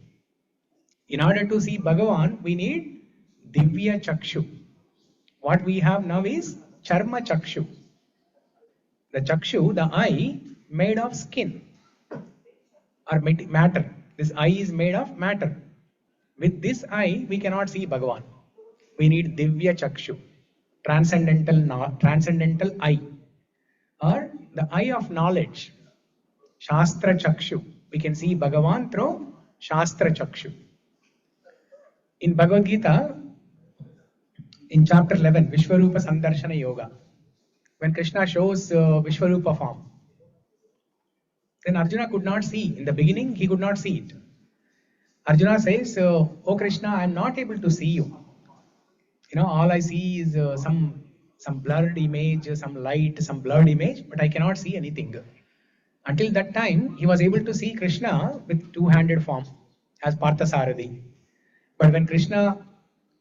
In order to see Bhagavan, we need Divya Chakshu. What we have now is Charma Chakshu. The Chakshu, the eye, made of skin or matter. This eye is made of matter. With this eye, we cannot see Bhagavan. We need Divya Chakshu, transcendental eye, or the eye of knowledge, Shastra Chakshu. We can see Bhagavan through Shastra Chakshu. In Bhagavad Gita, in chapter 11, Vishwarupa Sandarshana Yoga, when Krishna shows Vishwarupa form, then Arjuna could not see. In the beginning, he could not see it. Arjuna says, oh Krishna, I am not able to see you. All I see is some blurred image, some light, some blurred image, but I cannot see anything. Until that time, he was able to see Krishna with two-handed form as Parthasarathi. But when Krishna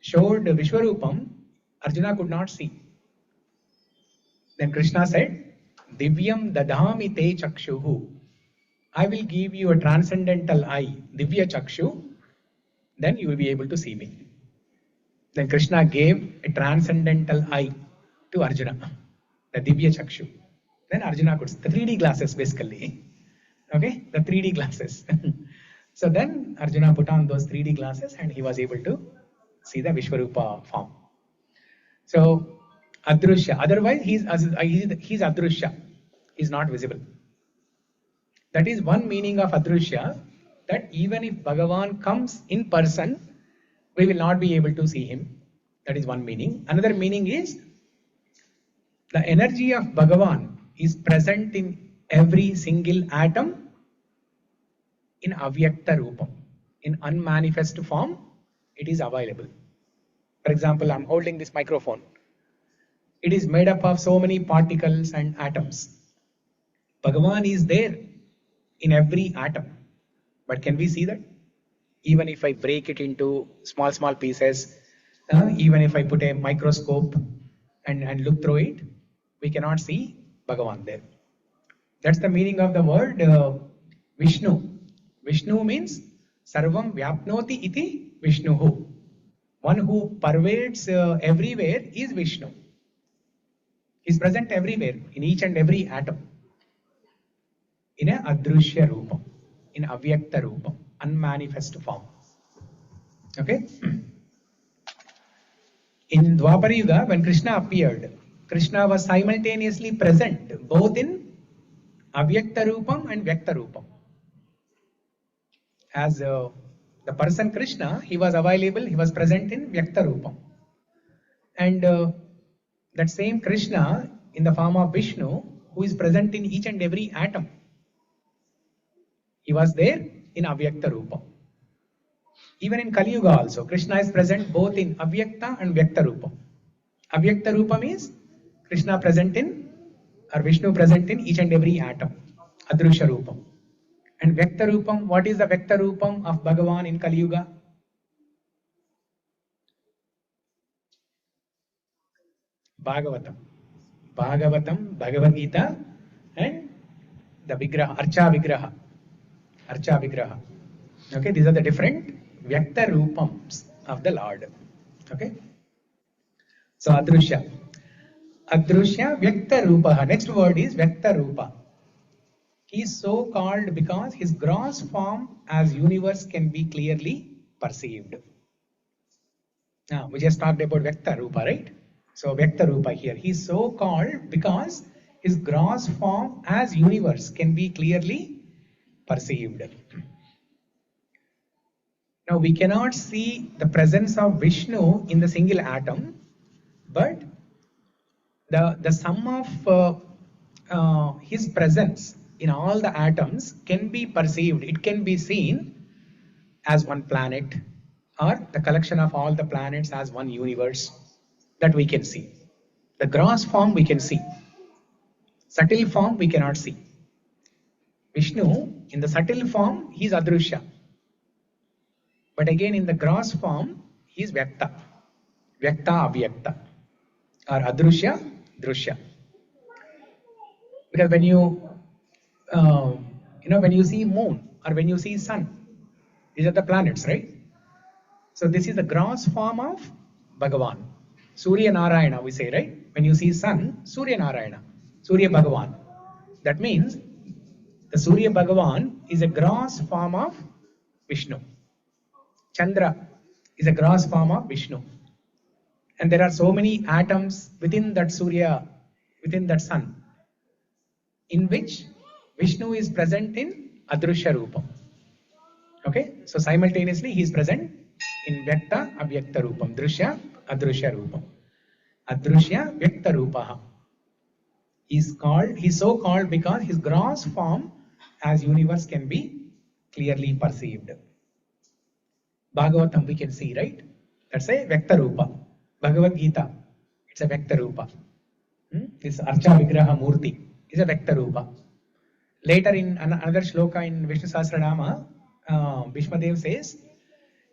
showed Vishwarupam, Arjuna could not see. Then Krishna said, Divyam dadhami te chakshuhu. I will give you a transcendental eye, Divya Chakshu, then you will be able to see me. Then Krishna gave a transcendental eye to Arjuna, the Divya Chakshu. Then Arjuna could see the 3D glasses basically. Okay, the 3D glasses. So then Arjuna put on those 3D glasses and he was able to see the Vishwarupa form. So Adrushya, otherwise he's Adrushya, he's not visible. That is one meaning of Adrushya, that even if Bhagavan comes in person, we will not be able to see him. That is one meaning. Another meaning is the energy of Bhagavan is present in every single atom in avyakta rupam. In unmanifest form, it is available. For example, I am holding this microphone. It is made up of so many particles and atoms. Bhagavan is there in every atom. But can we see that? Even if I break it into small pieces, even if I put a microscope and look through it, we cannot see Bhagavan there. That's the meaning of the word Vishnu. Vishnu means Sarvam Vyapnoti iti Vishnuhu. One who pervades everywhere is Vishnu. He is present everywhere, in each and every atom. In a Adrushya Rupam, in Avyakta Rupam, unmanifest form. Okay? In Dwapara Yuga, when Krishna appeared, Krishna was simultaneously present both in Avyakta Rupam and Vyakta Rupam. As the person Krishna, he was available, he was present in Vyakta Rupam. And that same Krishna in the form of Vishnu, who is present in each and every atom. He was there in Avyakta Rupa. Even in Kali Yuga also, Krishna is present both in Avyakta and Vyakta Rupa. Avyakta Rupa means Krishna present in, or Vishnu present in each and every atom. Adrusha Rupam. And Vyakta Rupam, what is the Vyakta Rupam of Bhagavan in Kali Yuga? Bhagavatam. Bhagavatam, Bhagavad Gita, and the Vigraha, Archa Vigraha. Archa Vigraha. Okay, these are the different Vyakta Rupams of the Lord. Okay. So Adrusha. Adrusha Vyakta Rupaha. Next word is Vyakta Rupa. He is so called because his gross form as universe can be clearly perceived. Now, we just talked about Vyakta Rupa, right? So Vyakta Rupa here. He is so called because his gross form as universe can be clearly perceived. Now, we cannot see the presence of Vishnu in the single atom, but the sum of his presence in all the atoms can be perceived. It can be seen as one planet, or the collection of all the planets as one universe that we can see. The gross form we can see. Subtle form we cannot see. Vishnu, in the subtle form, he is Adrusha. But again, in the gross form, he is Vyakta. Vyakta, Avyakta. Or Adrusha, Drusha. Because when when you see moon or when you see sun, these are the planets, right? So this is the gross form of Bhagavan. Surya Narayana, we say, right? When you see sun, Surya Narayana, Surya Bhagavan. That means the Surya Bhagavan is a gross form of Vishnu. Chandra is a gross form of Vishnu. And there are so many atoms within that Surya, within that sun, in which Vishnu is present in Adrusha Rupam. Okay, so simultaneously he is present in Vyakta, Avyakta Rupam, Drusha, Adrusha Rupam. Adrusha Vyakta Rupaha. He is so called because his gross form as universe can be clearly perceived. Bhagavatam we can see, right? That's a Vyakta Rupa. Bhagavad Gita, it's a Vyakta Rupa. This Archa Vigraha Murti is a Vyakta Rupa. Later in another shloka in Vishnu Sahasra Nāma, Bhishma says,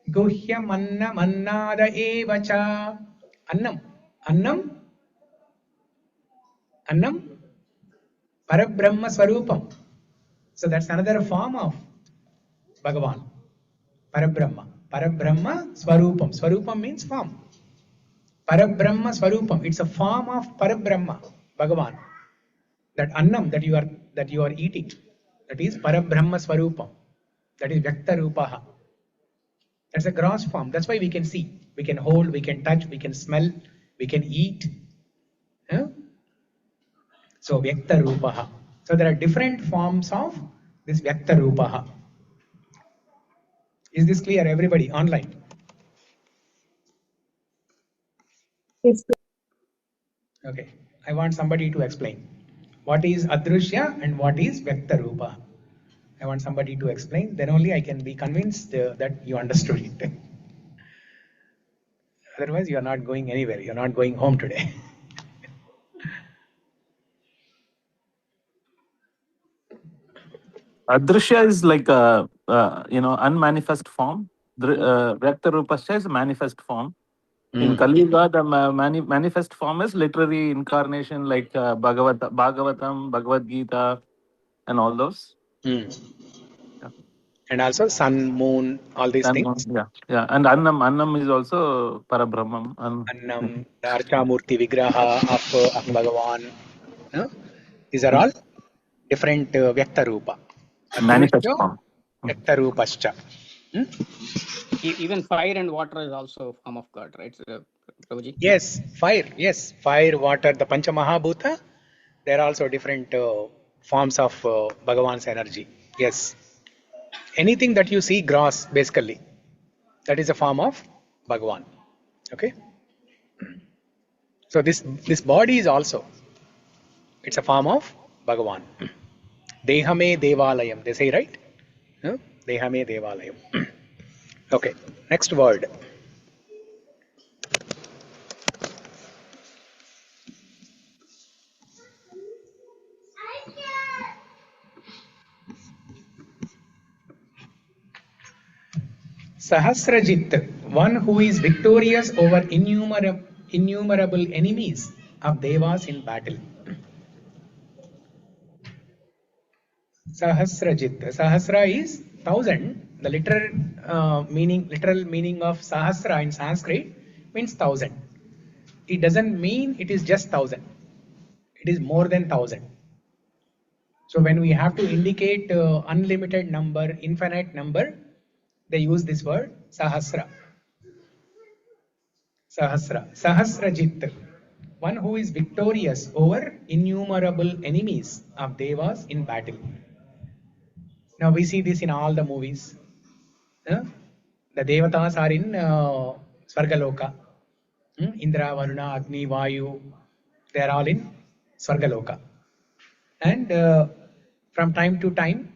Guhyam annam annada evacha. Annam Parabrahma Swarupam. So that's another form of Bhagavan. Parabrahma. Parabrahma Swarupam. Swarupam means form. Parabrahma Swarupam. It's a form of Parabrahma, Bhagavan. That annam that you are eating, that is Parabrahma Swarupam. That is Vyakta Rupaha. That's a gross form. That's why we can see, we can hold, we can touch, we can smell, we can eat. So Vyakta Rupaha. So there are different forms of this Vyakta Rupaha. Is this clear, everybody online? Yes. Okay. I want somebody to explain. What is Adrusya and what is Vyakta Rupa? I want somebody to explain. Then only I can be convinced that you understood it. Otherwise, you are not going anywhere. You are not going home today. Adrishya is like a unmanifest form. Vyakta Rupasya is a manifest form. In Kali Yuga, the manifest form is literary incarnation like Bhagavatam, Bhagavad Gita, and all those. Yeah. And also sun, moon, all these things. Yeah. And Annam is also Parabrahmam. Annam, the Archamurti Vigraha of Bhagavan. These are all different Vyakta Rupa. Manifest form. Vyakta Rupascha. Even fire and water is also a form of God, right, Prabhuji? Yes, fire. Yes, fire, water, the Pancha Mahabhuta. There are also different forms of Bhagavan's energy. Yes. Anything that you see gross, basically, that is a form of Bhagavan. Okay. So this body is also, it's a form of Bhagavan. Dehame Devalayam, they say, right? Dehame Devalayam. Okay, next word. Sahasrajit, one who is victorious over innumerable enemies of devas in battle. Sahasrajit. Sahasra is 1000. The literal meaning of Sahasra in Sanskrit means 1000. It doesn't mean it is just 1000. It is more than 1000. So when we have to indicate unlimited number, infinite number, they use this word Sahasra. Sahasra. Sahasrajit, one who is victorious over innumerable enemies of devas in battle. Now we see this in all the movies. The devatas are in Svargaloka. Indra, Varuna, Agni, Vayu, they are all in Svargaloka. And from time to time,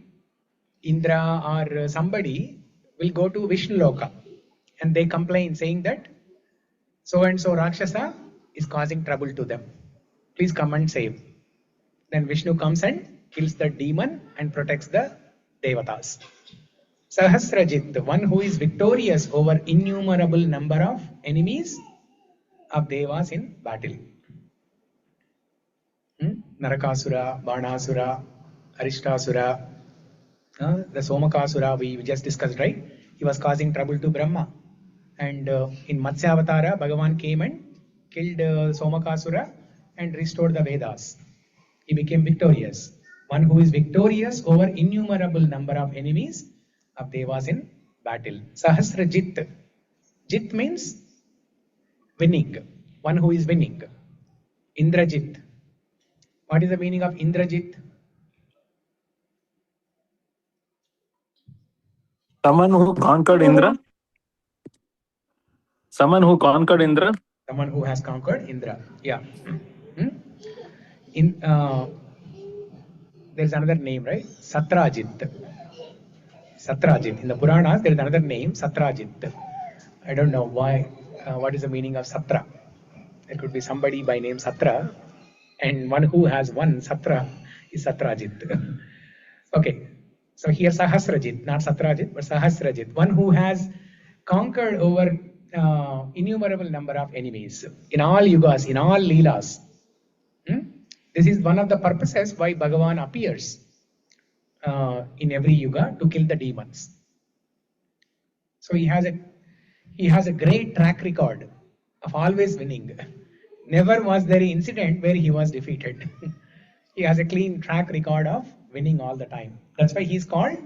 Indra or somebody will go to Vishnu Loka and they complain saying that so and so Rakshasa is causing trouble to them. Please come and save. Then Vishnu comes and kills the demon and protects the devatas. Sahasrajit, one who is victorious over innumerable number of enemies of devas in battle. Narakasura, Banasura, Arishtasura, the Somakasura we just discussed, right? He was causing trouble to Brahma. And in Matsyavatara, Bhagavan came and killed Somakasura and restored the Vedas. He became victorious. One who is victorious over innumerable number of enemies of devas in battle. Sahasrajit. Jit means winning. One who is winning. Indrajit. What is the meaning of Indrajit? Someone who conquered Indra. Someone who conquered Indra. Someone who has conquered Indra. Yeah. There's another name, right? Satrajit. Satrajit. In the Puranas, there is another name, Satrajit. I don't know why. What is the meaning of Satra? There could be somebody by name Satra, and one who has one Satra is Satrajit. Okay. So here Sahasrajit, not Satrajit, but Sahasrajit. One who has conquered over innumerable number of enemies in all yugas, in all leelas. This is one of the purposes why Bhagavan appears in every yuga to kill the demons. So he has a great track record of always winning. Never was there an incident where he was defeated. He has a clean track record of winning all the time. That's why he's called.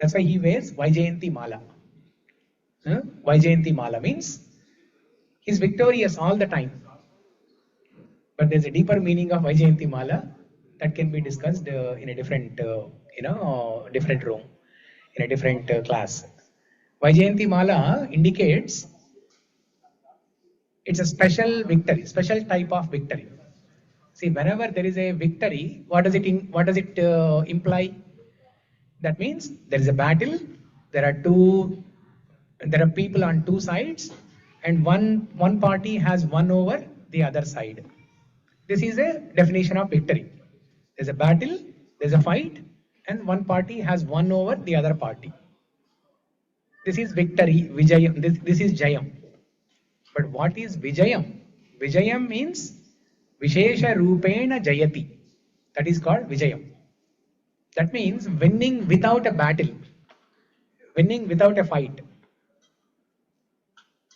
That's why he wears Vaijayanti Mala. Vaijayanti Mala means he's victorious all the time. But there's a deeper meaning of Vaijayanti Mala that can be discussed in a different, different room, in a different class. Vaijayanti Mala indicates it's a special victory, special type of victory. See, whenever there is a victory, what does it imply? That means there is a battle. There are people on two sides, and one party has won over the other side. This is a definition of victory. There's a battle, there's a fight, and one party has won over the other party. This is victory, Vijayam. This is Jayam. But what is Vijayam? Vijayam means Vishesha Rupena Jayati. That is called Vijayam. That means winning without a battle, winning without a fight.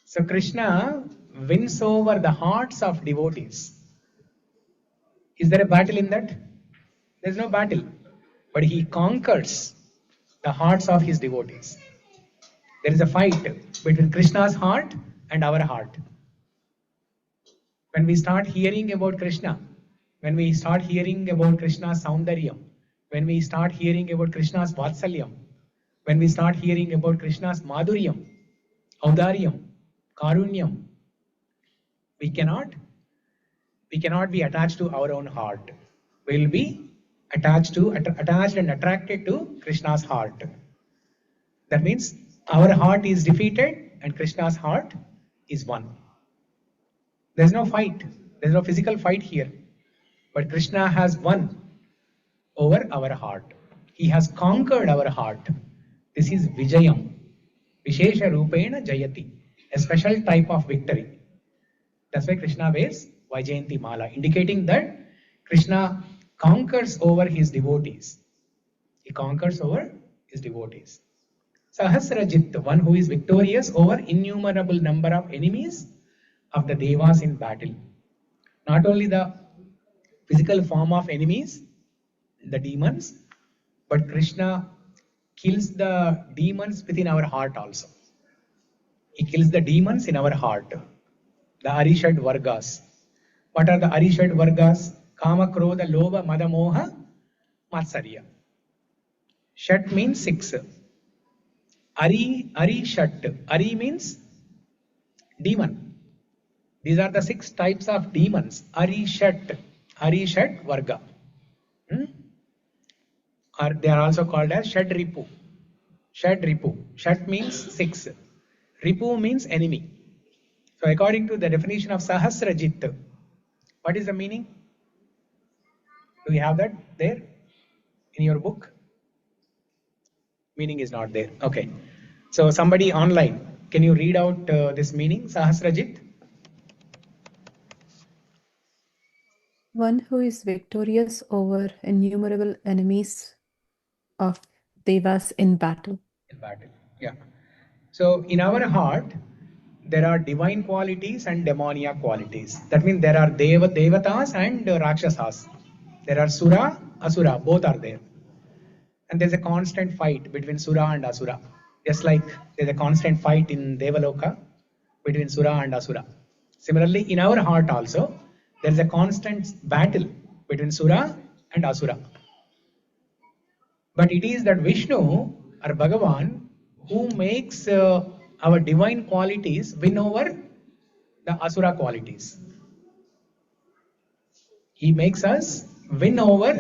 So Krishna wins over the hearts of devotees. Is there a battle in that? There's no battle. But he conquers the hearts of his devotees. There is a fight between Krishna's heart and our heart. When we start hearing about Krishna, when we start hearing about Krishna's Saundaryam, when we start hearing about Krishna's Vatsalyam, when we start hearing about Krishna's Madhuryam, Audaryam, Karunyam, we cannot be attached to our own heart. We will be attached and attracted to Krishna's heart. That means our heart is defeated and Krishna's heart is won. There's no fight. There's no physical fight here. But Krishna has won over our heart. He has conquered our heart. This is Vijayam. Vishesha Rupena Jayati. A special type of victory. That's why Krishna wears Vaijayanti Mala, indicating that Krishna conquers over his devotees. He conquers over his devotees. Sahasrajit, one who is victorious over innumerable number of enemies of the Devas in battle. Not only the physical form of enemies, the demons, but Krishna kills the demons within our heart also. He kills the demons in our heart. The Arishad Vargas. What are the Arishad Vargas? Kama, Krodha, Lobha, Mada, Moha, Matsarya. Shat means 6. Ari Shat. Ari means demon. These are the 6 types of demons. Ari Shat Varga. Or they are also called as Shad Ripu. Shad Ripu. Shat means 6. Ripu means enemy. So according to the definition of Sahasrajit, what is the meaning? Do you have that there in your book? Meaning is not there. Okay. So somebody online, can you read out this meaning, Sahasrajit? One who is victorious over innumerable enemies of devas in battle. In battle, yeah. So in our heart, there are divine qualities and demoniac qualities. That means there are devatas and rakshasas. There are sura, asura, both are there. And there's a constant fight between sura and asura. Just like there's a constant fight in Devaloka between sura and asura. Similarly, in our heart also, there's a constant battle between sura and asura. But it is that Vishnu or Bhagavan who makes our divine qualities win over the asura qualities. He makes us win over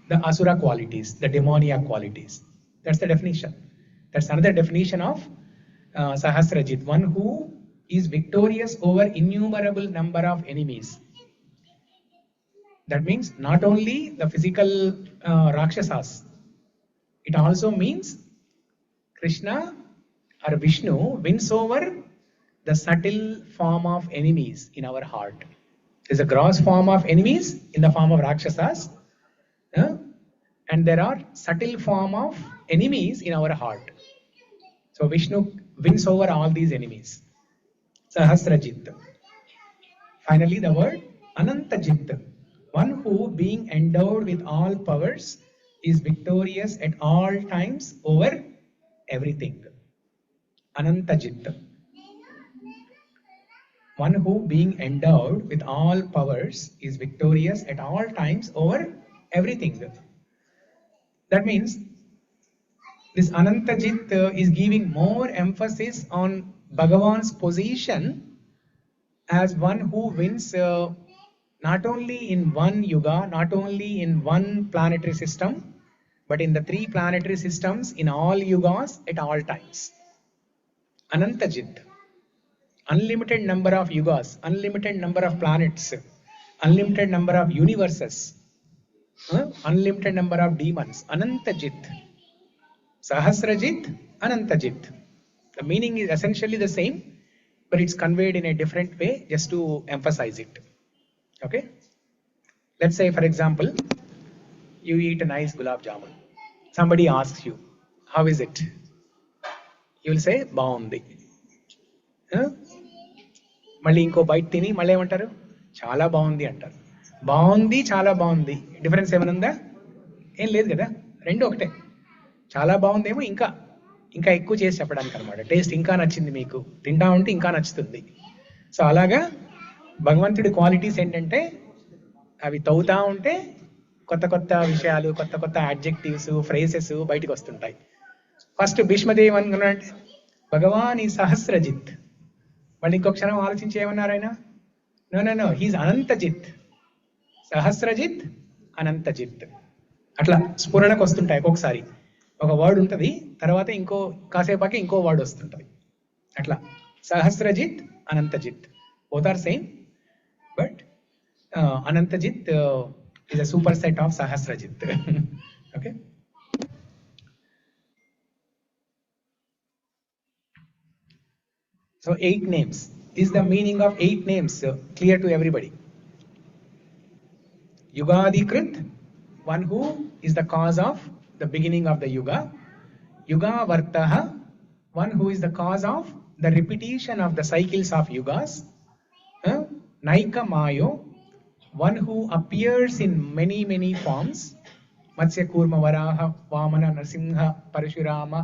the asura qualities, the demoniac qualities. That's the definition. That's another definition of Sahasrajit, one who is victorious over innumerable number of enemies. That means not only the physical Rakshasas, it also means Krishna or Vishnu wins over the subtle form of enemies in our heart. There's a gross form of enemies in the form of Rakshasas, and there are subtle form of enemies in our heart. So Vishnu wins over all these enemies. Sahasrajit. Finally, the word Anantajit, one who being endowed with all powers is victorious at all times over everything. Anantajit. One who being endowed with all powers is victorious at all times over everything. That means this Anantajit is giving more emphasis on Bhagavan's position as one who wins not only in one yuga, not only in one planetary system, but in the 3 planetary systems in all yugas at all times. Anantajit. Unlimited number of yugas, unlimited number of planets, unlimited number of universes, unlimited number of demons. Anantajit. Sahasrajit, Anantajit. The meaning is essentially the same, but it's conveyed in a different way just to emphasize it. Okay? Let's say, for example, you eat a nice gulab jamun. Somebody asks you, how is it? You will say, బాగుంది. మళ్ళీ ఇంకో byte తిని మళ్ళీ ఏమంటారు, చాలా బాగుంది అంటారు. బాగుంది, చాలా బాగుంది, డిఫరెన్స్ ఏమైనా ఉందా? ఏం లేదు కదా, రెండు ఒకటే. చాలా బాగుందేమో ఇంకా ఇంకా ఎక్కువ చేసి చెప్పడానికి అనమాట. టేస్ట్ ఇంకా నచ్చింది, మీకు తింటా ఉంటే ఇంకా నచ్చుతుంది. సో అలాగా భగవంతుడి క్వాలిటీస్ ఏంటంటే అవి తవ్వుతా ఉంటే కొత్త కొత్త విషయాలు, కొత్త కొత్త అడ్జెక్టివ్స్, ఫ్రేసెస్ బయటకు వస్తుంటాయి. ఫస్ట్ భీష్మదేవ్ అనుకున్నాడంటే భగవాన్ ఈ సహస్రజిత్. మళ్ళీ ఇంకొక క్షణం ఆలోచించి ఏమన్నారు ఆయన? No he's Anantajit. సహస్రజిత్, అనంతజిత్. అట్లా స్ఫురణకు వస్తుంటాయి ఒక్కొక్కసారి. ఒక వర్డ్ ఉంటుంది, తర్వాత ఇంకో కాసేపాకి ఇంకో వర్డ్ వస్తుంటుంది. అట్లా Sahasrajit, Anantajit both are same, but Anantajit is a superset of Sahasrajit. Okay. So 8 names. Is the meaning of 8 names clear to everybody? Yugādikṛd, one who is the cause of the beginning of the yuga. Yugāvartō, one who is the cause of the repetition of the cycles of yugas. Naikamayo, one who appears in many forms. Matsya, Kurma, Varaha, Vamana, Narasimha, Parashurama,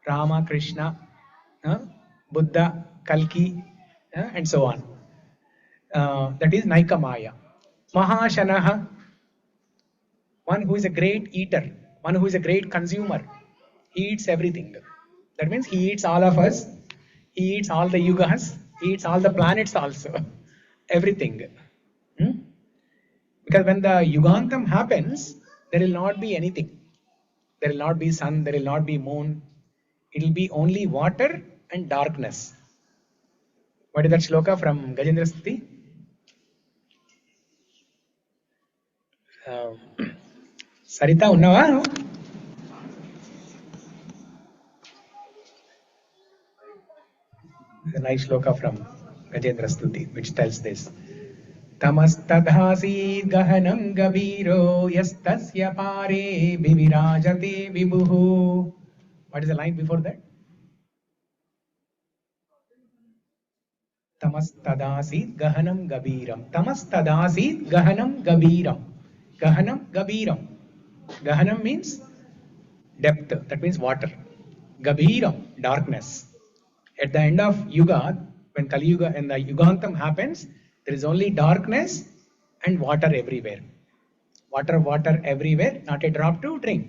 Rama, Krishna, Buddha, Kalki, and so on. That is Naikamaya. Mahashanaha, one who is a great eater, one who is a great consumer. He eats everything. That means he eats all of us. He eats all the yugas. He eats all the planets also. Everything. Because when the yugantam happens, there will not be anything. There will not be sun, there will not be moon. It will be only water and darkness. What is that shloka from Gajendra Stuti? Sarita, unnava? A nice shloka from Gajendra Stuti which tells this. Tamastadhāsīt gahanam gavīro yastasya pāre vivirājate vibhuhu. What is the line before that? Tamastadhāsīt gahanam gavīram. Tamastadhāsīt gahanam gavīram. Gahanam gavīram. Gahanam means depth, that means water. Gavīram, darkness. At the end of yuga, when Kali Yuga and the yugantam happens, there is only darkness and water everywhere. Water everywhere, not a drop to drink.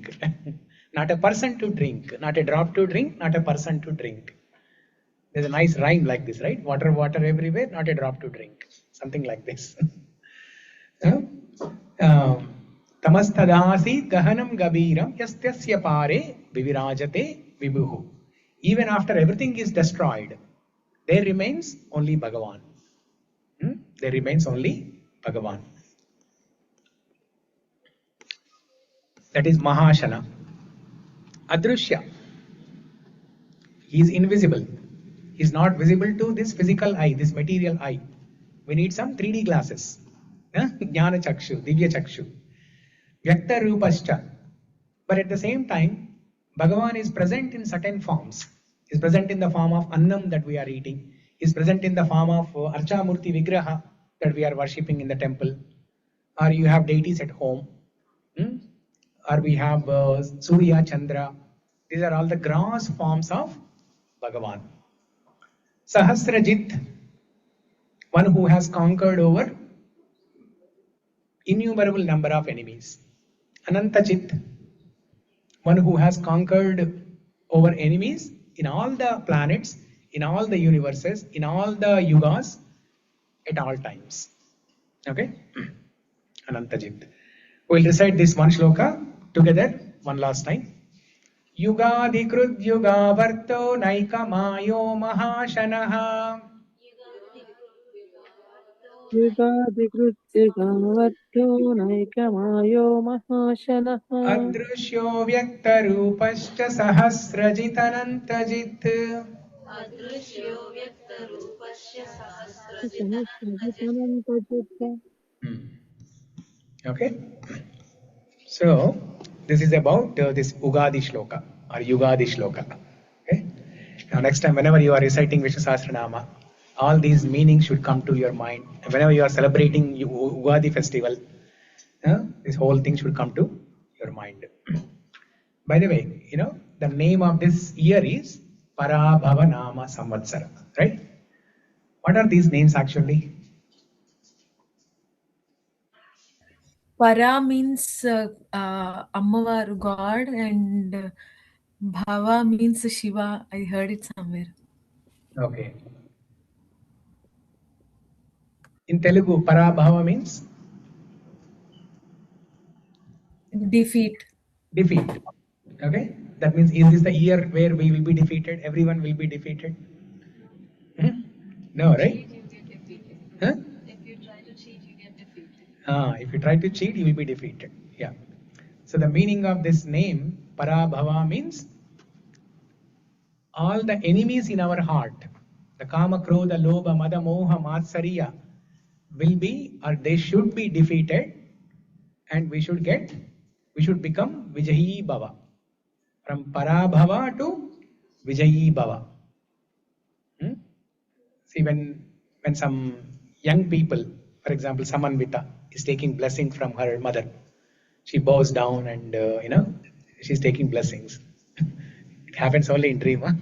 Not a person to drink. Not a drop to drink, not a person to drink. There's a nice rhyme like this, right? Water everywhere, not a drop to drink. Something like this. Tamastadhāsīt gahanam gavīram yastasya pāre vivirājate vibhuhu. Even after everything is destroyed, there remains only Bhagavan. There remains only Bhagavan. That is Mahashana. Adrushya. He is invisible. He is not visible to this physical eye, this material eye. We need some 3D glasses. Jnana Chakshu, Divya Chakshu. Vyakta Rupascha. But at the same time, Bhagavan is present in certain forms. He is present in the form of Annam that we are eating. He is present in the form of Archamurti Vigraha that we are worshipping in the temple. Or you have deities at home. Or we have Surya, Chandra. These are all the gross forms of Bhagavan. Sahasrajit, one who has conquered over innumerable number of enemies. Anantachit, one who has conquered over enemies in all the planets, in all the universes, in all the yugas, at all times. Okay? Anantajit. We'll recite this one shloka together one last time. Yugādikṛdyugāvartō naikamayo mahāshanaha. युगादिकृत्यगावर्थो नैकमायो महाशनः Adrushyo vyaktarūpascha sahasrajitanantājit. अदृश्यो व्यक्तरूपस्य सहस्रजितनन्तजित्. Okay. So this is about this Ugadi shloka or Yugadi shloka. Okay. Now next time, whenever you are reciting Vishnu Sahasra Nāma, all these meanings should come to your mind. And whenever you are celebrating Ugadi festival, this whole thing should come to your mind. By the way, the name of this year is Parabhava Nama Samvatsara, right? What are these names actually? Para means Ammavar, God, and Bhava means Shiva. I heard it somewhere. Okay. In Telugu, Parabhava means? Defeat. Defeat. Okay? That means, is this the year where we will be defeated? Everyone will be defeated? No, right? Huh? If you try to cheat, you get defeated. If you try to cheat, you will be defeated. Yeah. So the meaning of this name, Parabhava, means all the enemies in our heart, the Kama, Krodha, Lobha, Mada, Moha, Matsarya, will be, or they should be defeated, and we should become Vijayi Bhava. From Parabhava to Vijayi Bhava. See, when some young people, for example, Samanvita, is taking blessings from her mother, she bows down and, she's taking blessings. It happens only in dream, huh?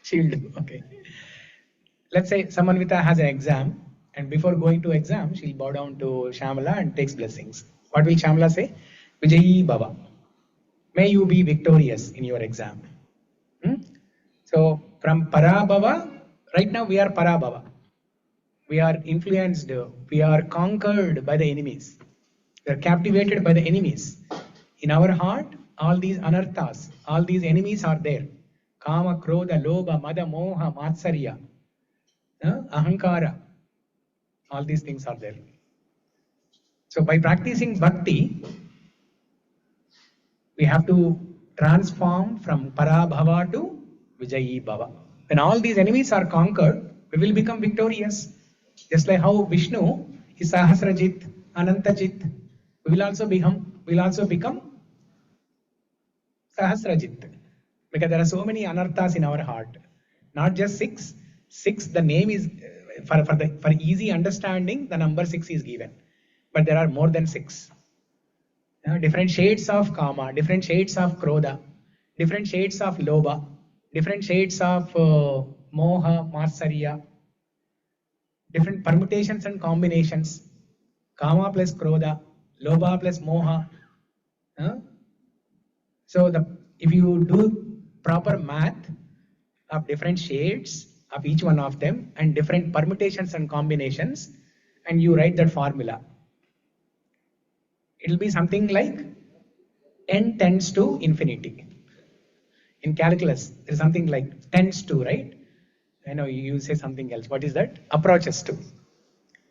She'll do, okay. Let's say Samanvita has an exam, and before going to exam, she'll bow down to Shamala and takes blessings. What will Shamala say? Vijayi Bhava. May you be victorious in your exam. So, from Parabhava, right now we are Parabhava. We are influenced, we are conquered by the enemies. We are captivated by the enemies. In our heart, all these anarthas, all these enemies are there. Kama, Krodha, Lobha, Mada, Moha, Matsarya, Ahankara. All these things are there. So by practicing bhakti, we have to transform from Parabhava to Vijayi Bhava. When all these enemies are conquered, we will become victorious. Just like how Vishnu is Sahasrajit, Anantajit, we will also become Sahasrajit. Because there are so many anarthas in our heart. Not just six. Six, the name is, for easy understanding, the number 6 is given. But there are more than 6. Different shades of Kama, different shades of Krodha, different shades of Lobha, different shades of Moha, Matsarya, different permutations and combinations. Kama plus Krodha, Lobha plus Moha. So if you do proper math of different shades of each one of them and different permutations and combinations, and you write that formula, it will be something like n tends to infinity. In calculus, there is something like tends to, right? I know you say something else. What is that? Approaches to.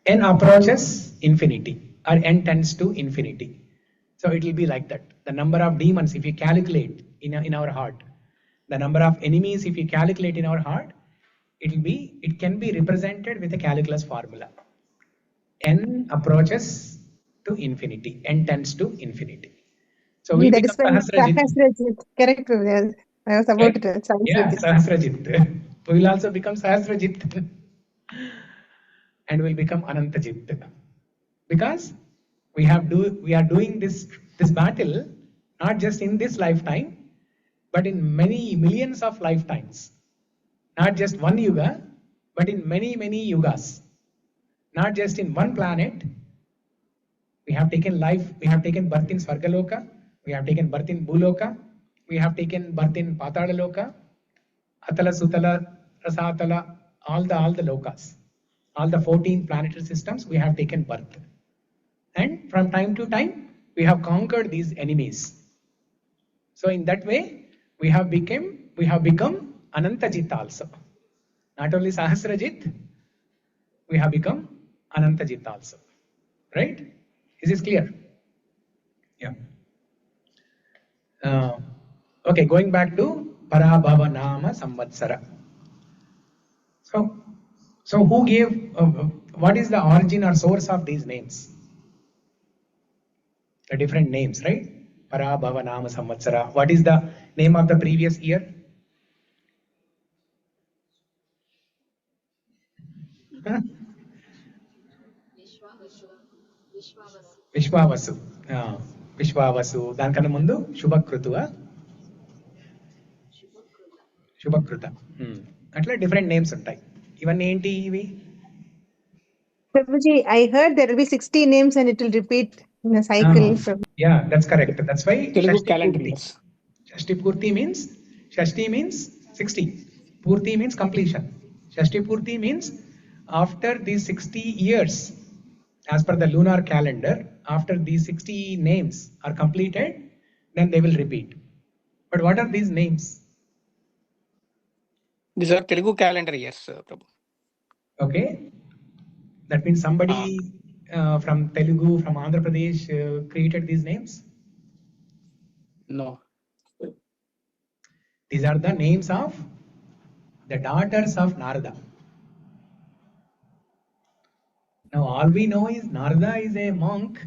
N approaches infinity, or n tends to infinity. So it will be like that. The number of demons, if you calculate in our heart, the number of enemies, if you calculate in our heart, it can be represented with a calculus formula. N approaches to infinity. N tends to infinity. So we That become is when Sahasrajit. Correct, Prabhupada. I was about to tell Sahasrajit. Yeah, Sahasrajit. We will also become Sahasrajit. And will become Anantajit. Because we are doing this battle not just in this lifetime, but in many millions of lifetimes. Not just one yuga, but in many, many yugas. Not just in one planet. We have taken birth in Svargaloka, we have taken birth in Bhuloka, we have taken birth in Patadaloka, Atala, Sutala, Rasatala, all the lokas. All the 14 planetary systems, we have taken birth. And from time to time, we have conquered these enemies. So in that way, we have become Anantajit also. Not only Sahasrajit, we have become Anantajit also. Right? Is this clear? Yeah. Okay, going back to Parabhava Nāma Samvatsara. So who gave, what is the origin or source of these names? The different names, right? Parabhava Nāma Samvatsara. What is the name of the previous year? Vishwavasu. Vishwavasu. దానికన్నా ముందు శుభకృతువా శుభకృత. అట్లా different names ఉంటాయి. ఇవన్నీ ఏంటి ఇవి? Prabhuji, I heard there will be 60 names and it will repeat in a cycle. Yeah, that's correct. That's why Telugu Shashti calendar Purti. means. Shashti Purti means, Shashti means 60. Purti means completion. Shashti Purti means after these 60 years, as per the lunar calendar, after these 60 names are completed, then they will repeat. But what are these names? These are Telugu calendar years, Prabhu. Okay, that means somebody from Telugu, from Andhra Pradesh created these names. No. These are the names of the daughters of Narada. Now all we know is Narada is a monk,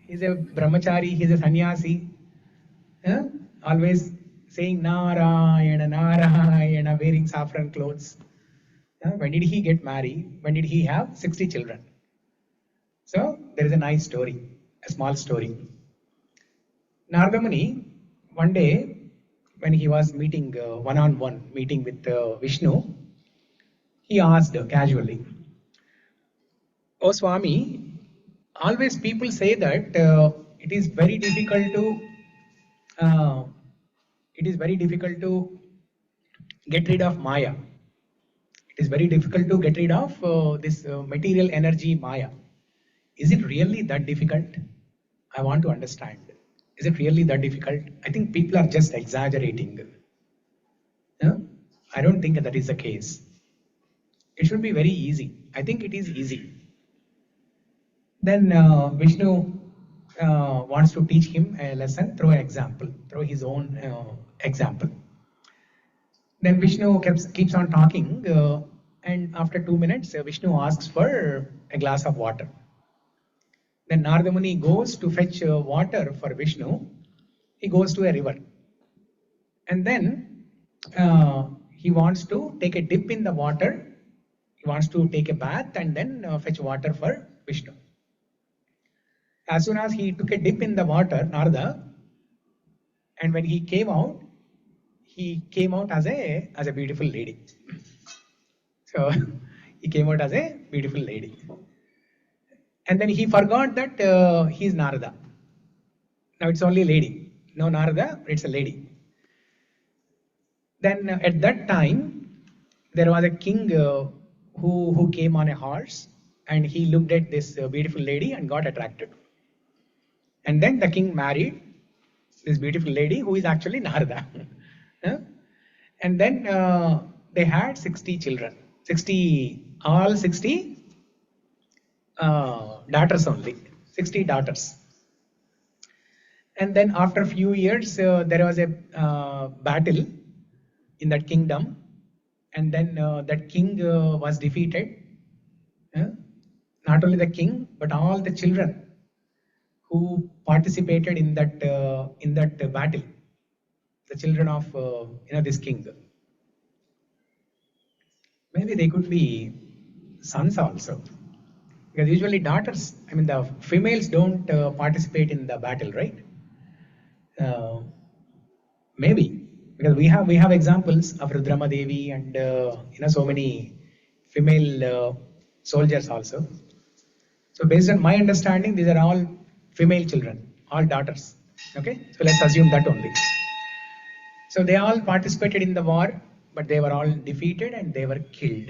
he's a brahmachari, he's a sannyasi, always saying Narayana, Narayana, wearing saffron clothes. When did he get married? When did he have 60 children? So there is a nice story, a small story. Narada Muni, one day when he was meeting one-on-one meeting with Vishnu, he asked casually, "Oh Swami, always people say that it is very difficult to get rid of Maya. It is very difficult to get rid of this material energy Maya. Is it really that difficult? I want to understand. Is it really that difficult? I think people are just exaggerating. I don't think that is the case. It should be very easy. I think it is easy." Then Vishnu wants to teach him a lesson through an example, through his own example. Then Vishnu keeps on talking, and after 2 minutes, Vishnu asks for a glass of water. Then Narada Muni goes to fetch water for Vishnu. He goes to a river, and then he wants to take a dip in the water. He wants to take a bath and then fetch water for Vishnu. As soon as he took a dip in the water, Narada, and when he came out as a beautiful lady. So he came out as a beautiful lady. And then he forgot that he's Narada. Now it's only lady. No Narada, it's a lady. Then at that time, there was a king who came on a horse, and he looked at this beautiful lady and got attracted. And then the king married this beautiful lady who is actually Narada. And then they had 60 children. 60 daughters only. 60 daughters. And then after a few years, there was a battle in that kingdom. And then that king was defeated. Not only the king, but all the children who participated in that battle, the children of this king. Maybe they could be sons also, because usually daughters, the females don't participate in the battle, right? Maybe because we have examples of Rudrama Devi and so many female soldiers also. So based on my understanding, these are all female children, all daughters. Okay, so let's assume that only. So they all participated in the war, but they were all defeated and they were killed.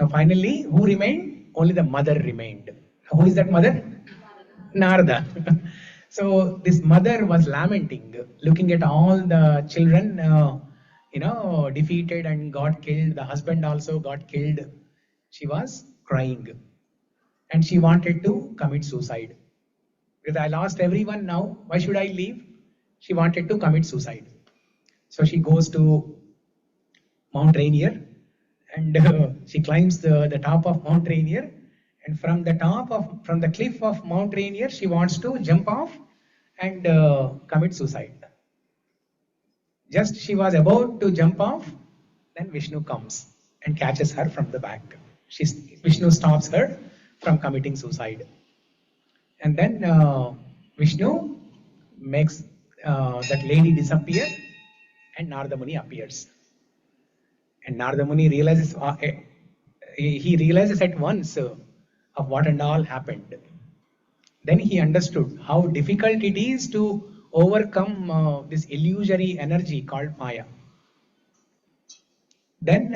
Now finally, who remained? Only the mother remained. Who is that mother? Narada. So this mother was lamenting, looking at all the children, defeated and got killed. The husband also got killed. She was crying, and she wanted to commit suicide. Because I lost everyone now, why should I leave? She wanted to commit suicide. So she goes to Mount Rainier, and she climbs the top of Mount Rainier, and from the cliff of Mount Rainier, she wants to jump off and commit suicide. Just she was about to jump off, then Vishnu comes and catches her from the back. Vishnu stops her from committing suicide. And then Vishnu makes that lady disappear, and Narada Muni appears. And Narada Muni realizes at once of what and all happened. Then he understood how difficult it is to overcome this illusory energy called Maya. Then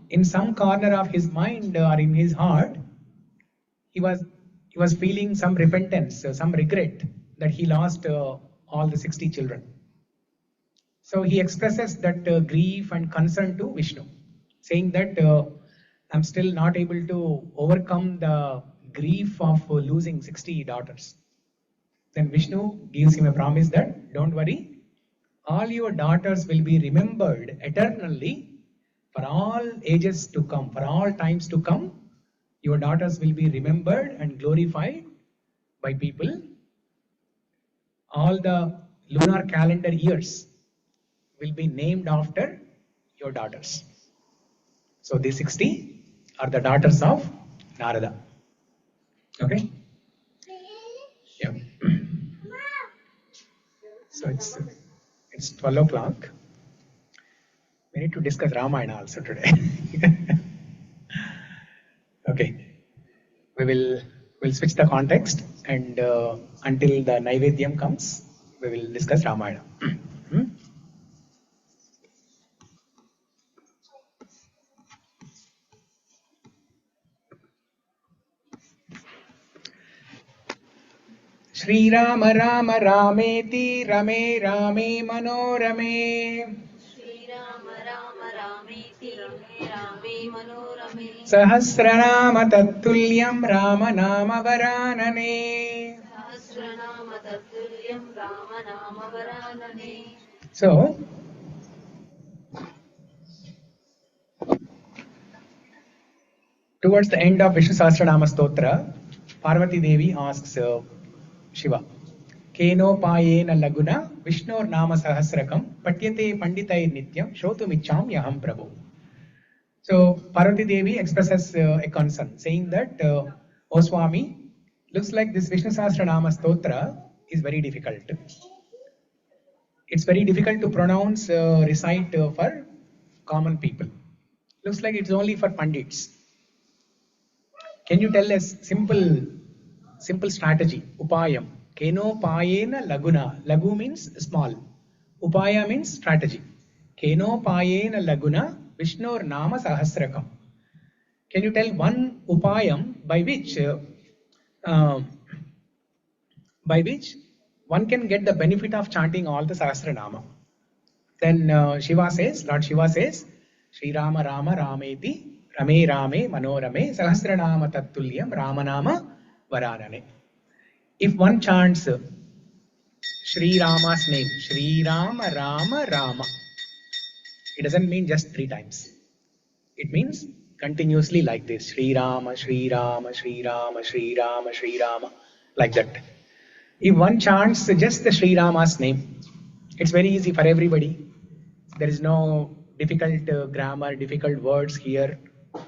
in some corner of his mind or in his heart, he was he was feeling some repentance, some regret that he lost all the 60 children. So he expresses that grief and concern to Vishnu, saying that I'm still not able to overcome the grief of losing 60 daughters. Then Vishnu gives him a promise that don't worry, all your daughters will be remembered eternally for all ages to come, for all times to come. Your daughters will be remembered and glorified by people. All the lunar calendar years will be named after your daughters. So these 60 are the daughters of Narada. Okay? Yeah. So it's 12 o'clock. We need to discuss Ramayana also today. Okay. We'll switch the context, and until the Naivedyam comes, we will discuss Ramayana. Shri Rama Rama Rameti Rame Rame Manorame Shri Rama Rama Rameti Rame Rame Manorame Sahasra Nāma Tattulyam Rama Nama Varanane. Sahasra Nāma Stotram Rama Nama Varanane. So, towards the end of Vishnu Sahasra Nāma Stotra, Parvati Devi asks Shiva, Keno Payena Laguna Vishnur Nama Sahasrakam Patyate Panditai Nityam Shotumicham Yaham Prabhu. So Parvati Devi expresses a concern, saying that, O Swami, looks like this Vishnu Sahasra Nāma Stotra is very difficult. It's very difficult to pronounce, recite for common people. Looks like it's only for pandits. Can you tell us simple strategy? Upayam. Keno payena laguna. Lagu means small. Upaya means strategy. Keno payena laguna Vishnur Nama Sahasrakam. Can you tell one upayam by which one can get the benefit of chanting all the Sahasra Nama? Then Lord Shiva says, Shri Rama Rama Rameti Rame Rame Manorame Sahasra Nāma Tattulyam Rama Nama Varanane. If one chants Shri Rama's name, Shri Rama Rama Rama, it doesn't mean just 3 times. It means continuously like this, Shri Rama, Shri Rama, Shri Rama, Shri Rama, Shri Rama, like that. If one chants just the Shri Rama's name, it's very easy for everybody. There is no difficult grammar, difficult words here,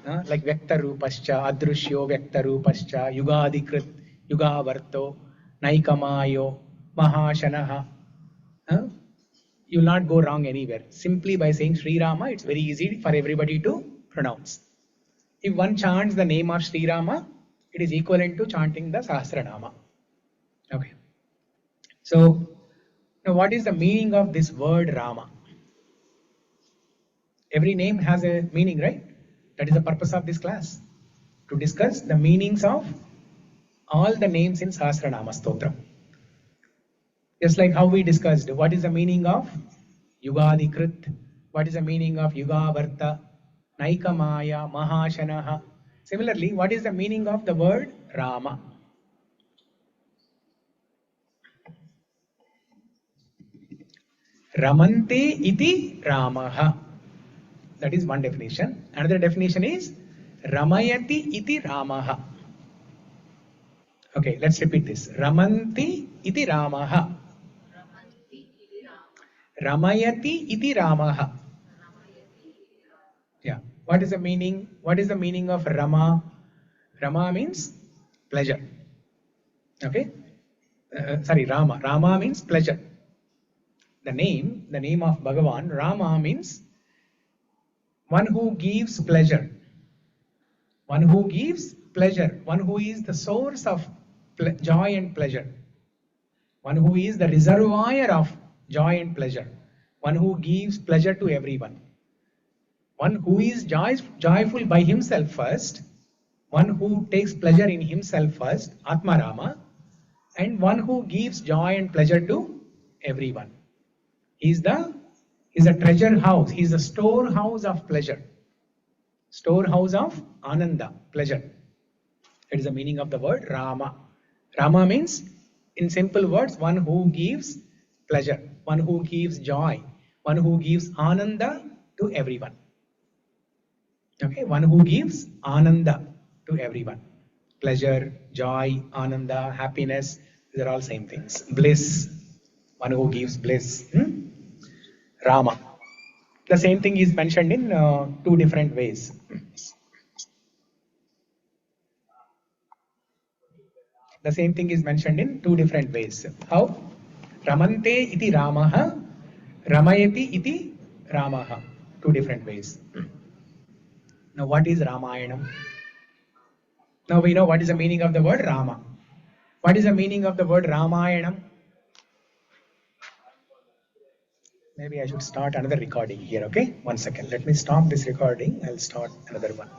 like Vyakta Rupascha, Adrushyo Vyakta Rupascha, yugādikṛdyugāvartō, Naikamayo, Mahashanaha. You will not go wrong anywhere. Simply by saying Sri Rama, it's very easy for everybody to pronounce. If one chants the name of Sri Rama, it is equivalent to chanting the Sahasra Nāma. Okay. So, now what is the meaning of this word Rama? Every name has a meaning, right? That is the purpose of this class, to discuss the meanings of all the names in Sahasra Nāma Stotram. Just like how we discussed, what is the meaning of Yugādi, what is the meaning of Yugāvartā, Naikamaya, Mahashanaha. Similarly, what is the meaning of the word Rama? Ramante iti Ramaha. That is one definition. Another definition is Ramayati iti Ramaha. Okay, let's repeat this. Ramanti iti Ramaha. Ramayati iti Ramaha. Yeah. What is the meaning? What is the meaning of Rama? Rama means pleasure. Okay. Rama. Rama means pleasure. The name of Bhagavan, Rama, means one who gives pleasure. One who gives pleasure. One who is the source of joy and pleasure. One who is the reservoir of joy and pleasure. One who gives pleasure to everyone. One who is joyful by himself first. one who takes pleasure in himself first, Atma Rama, and one who gives joy and pleasure to everyone. He's a treasure house. He's a storehouse of pleasure. Storehouse of Ananda, pleasure. That is the meaning of the word Rama. Rama means, in simple words, one who gives pleasure, one who gives joy, one who gives Ananda to everyone. Okay, one who gives Ananda to everyone. Pleasure, joy, Ananda, happiness, these are all same things. Bliss, one who gives bliss. Rama. The same thing is mentioned in two different ways. The same thing is mentioned in two different ways. How? Ramante iti Ramaha, Ramayati iti Ramaha. Two different ways. Now what is Ramayanam? Now we know what is the meaning of the word Rama. What is the meaning of the word Ramayanam? Maybe I should start another recording here, okay? 1 second. Let me stop this recording. I'll start another one.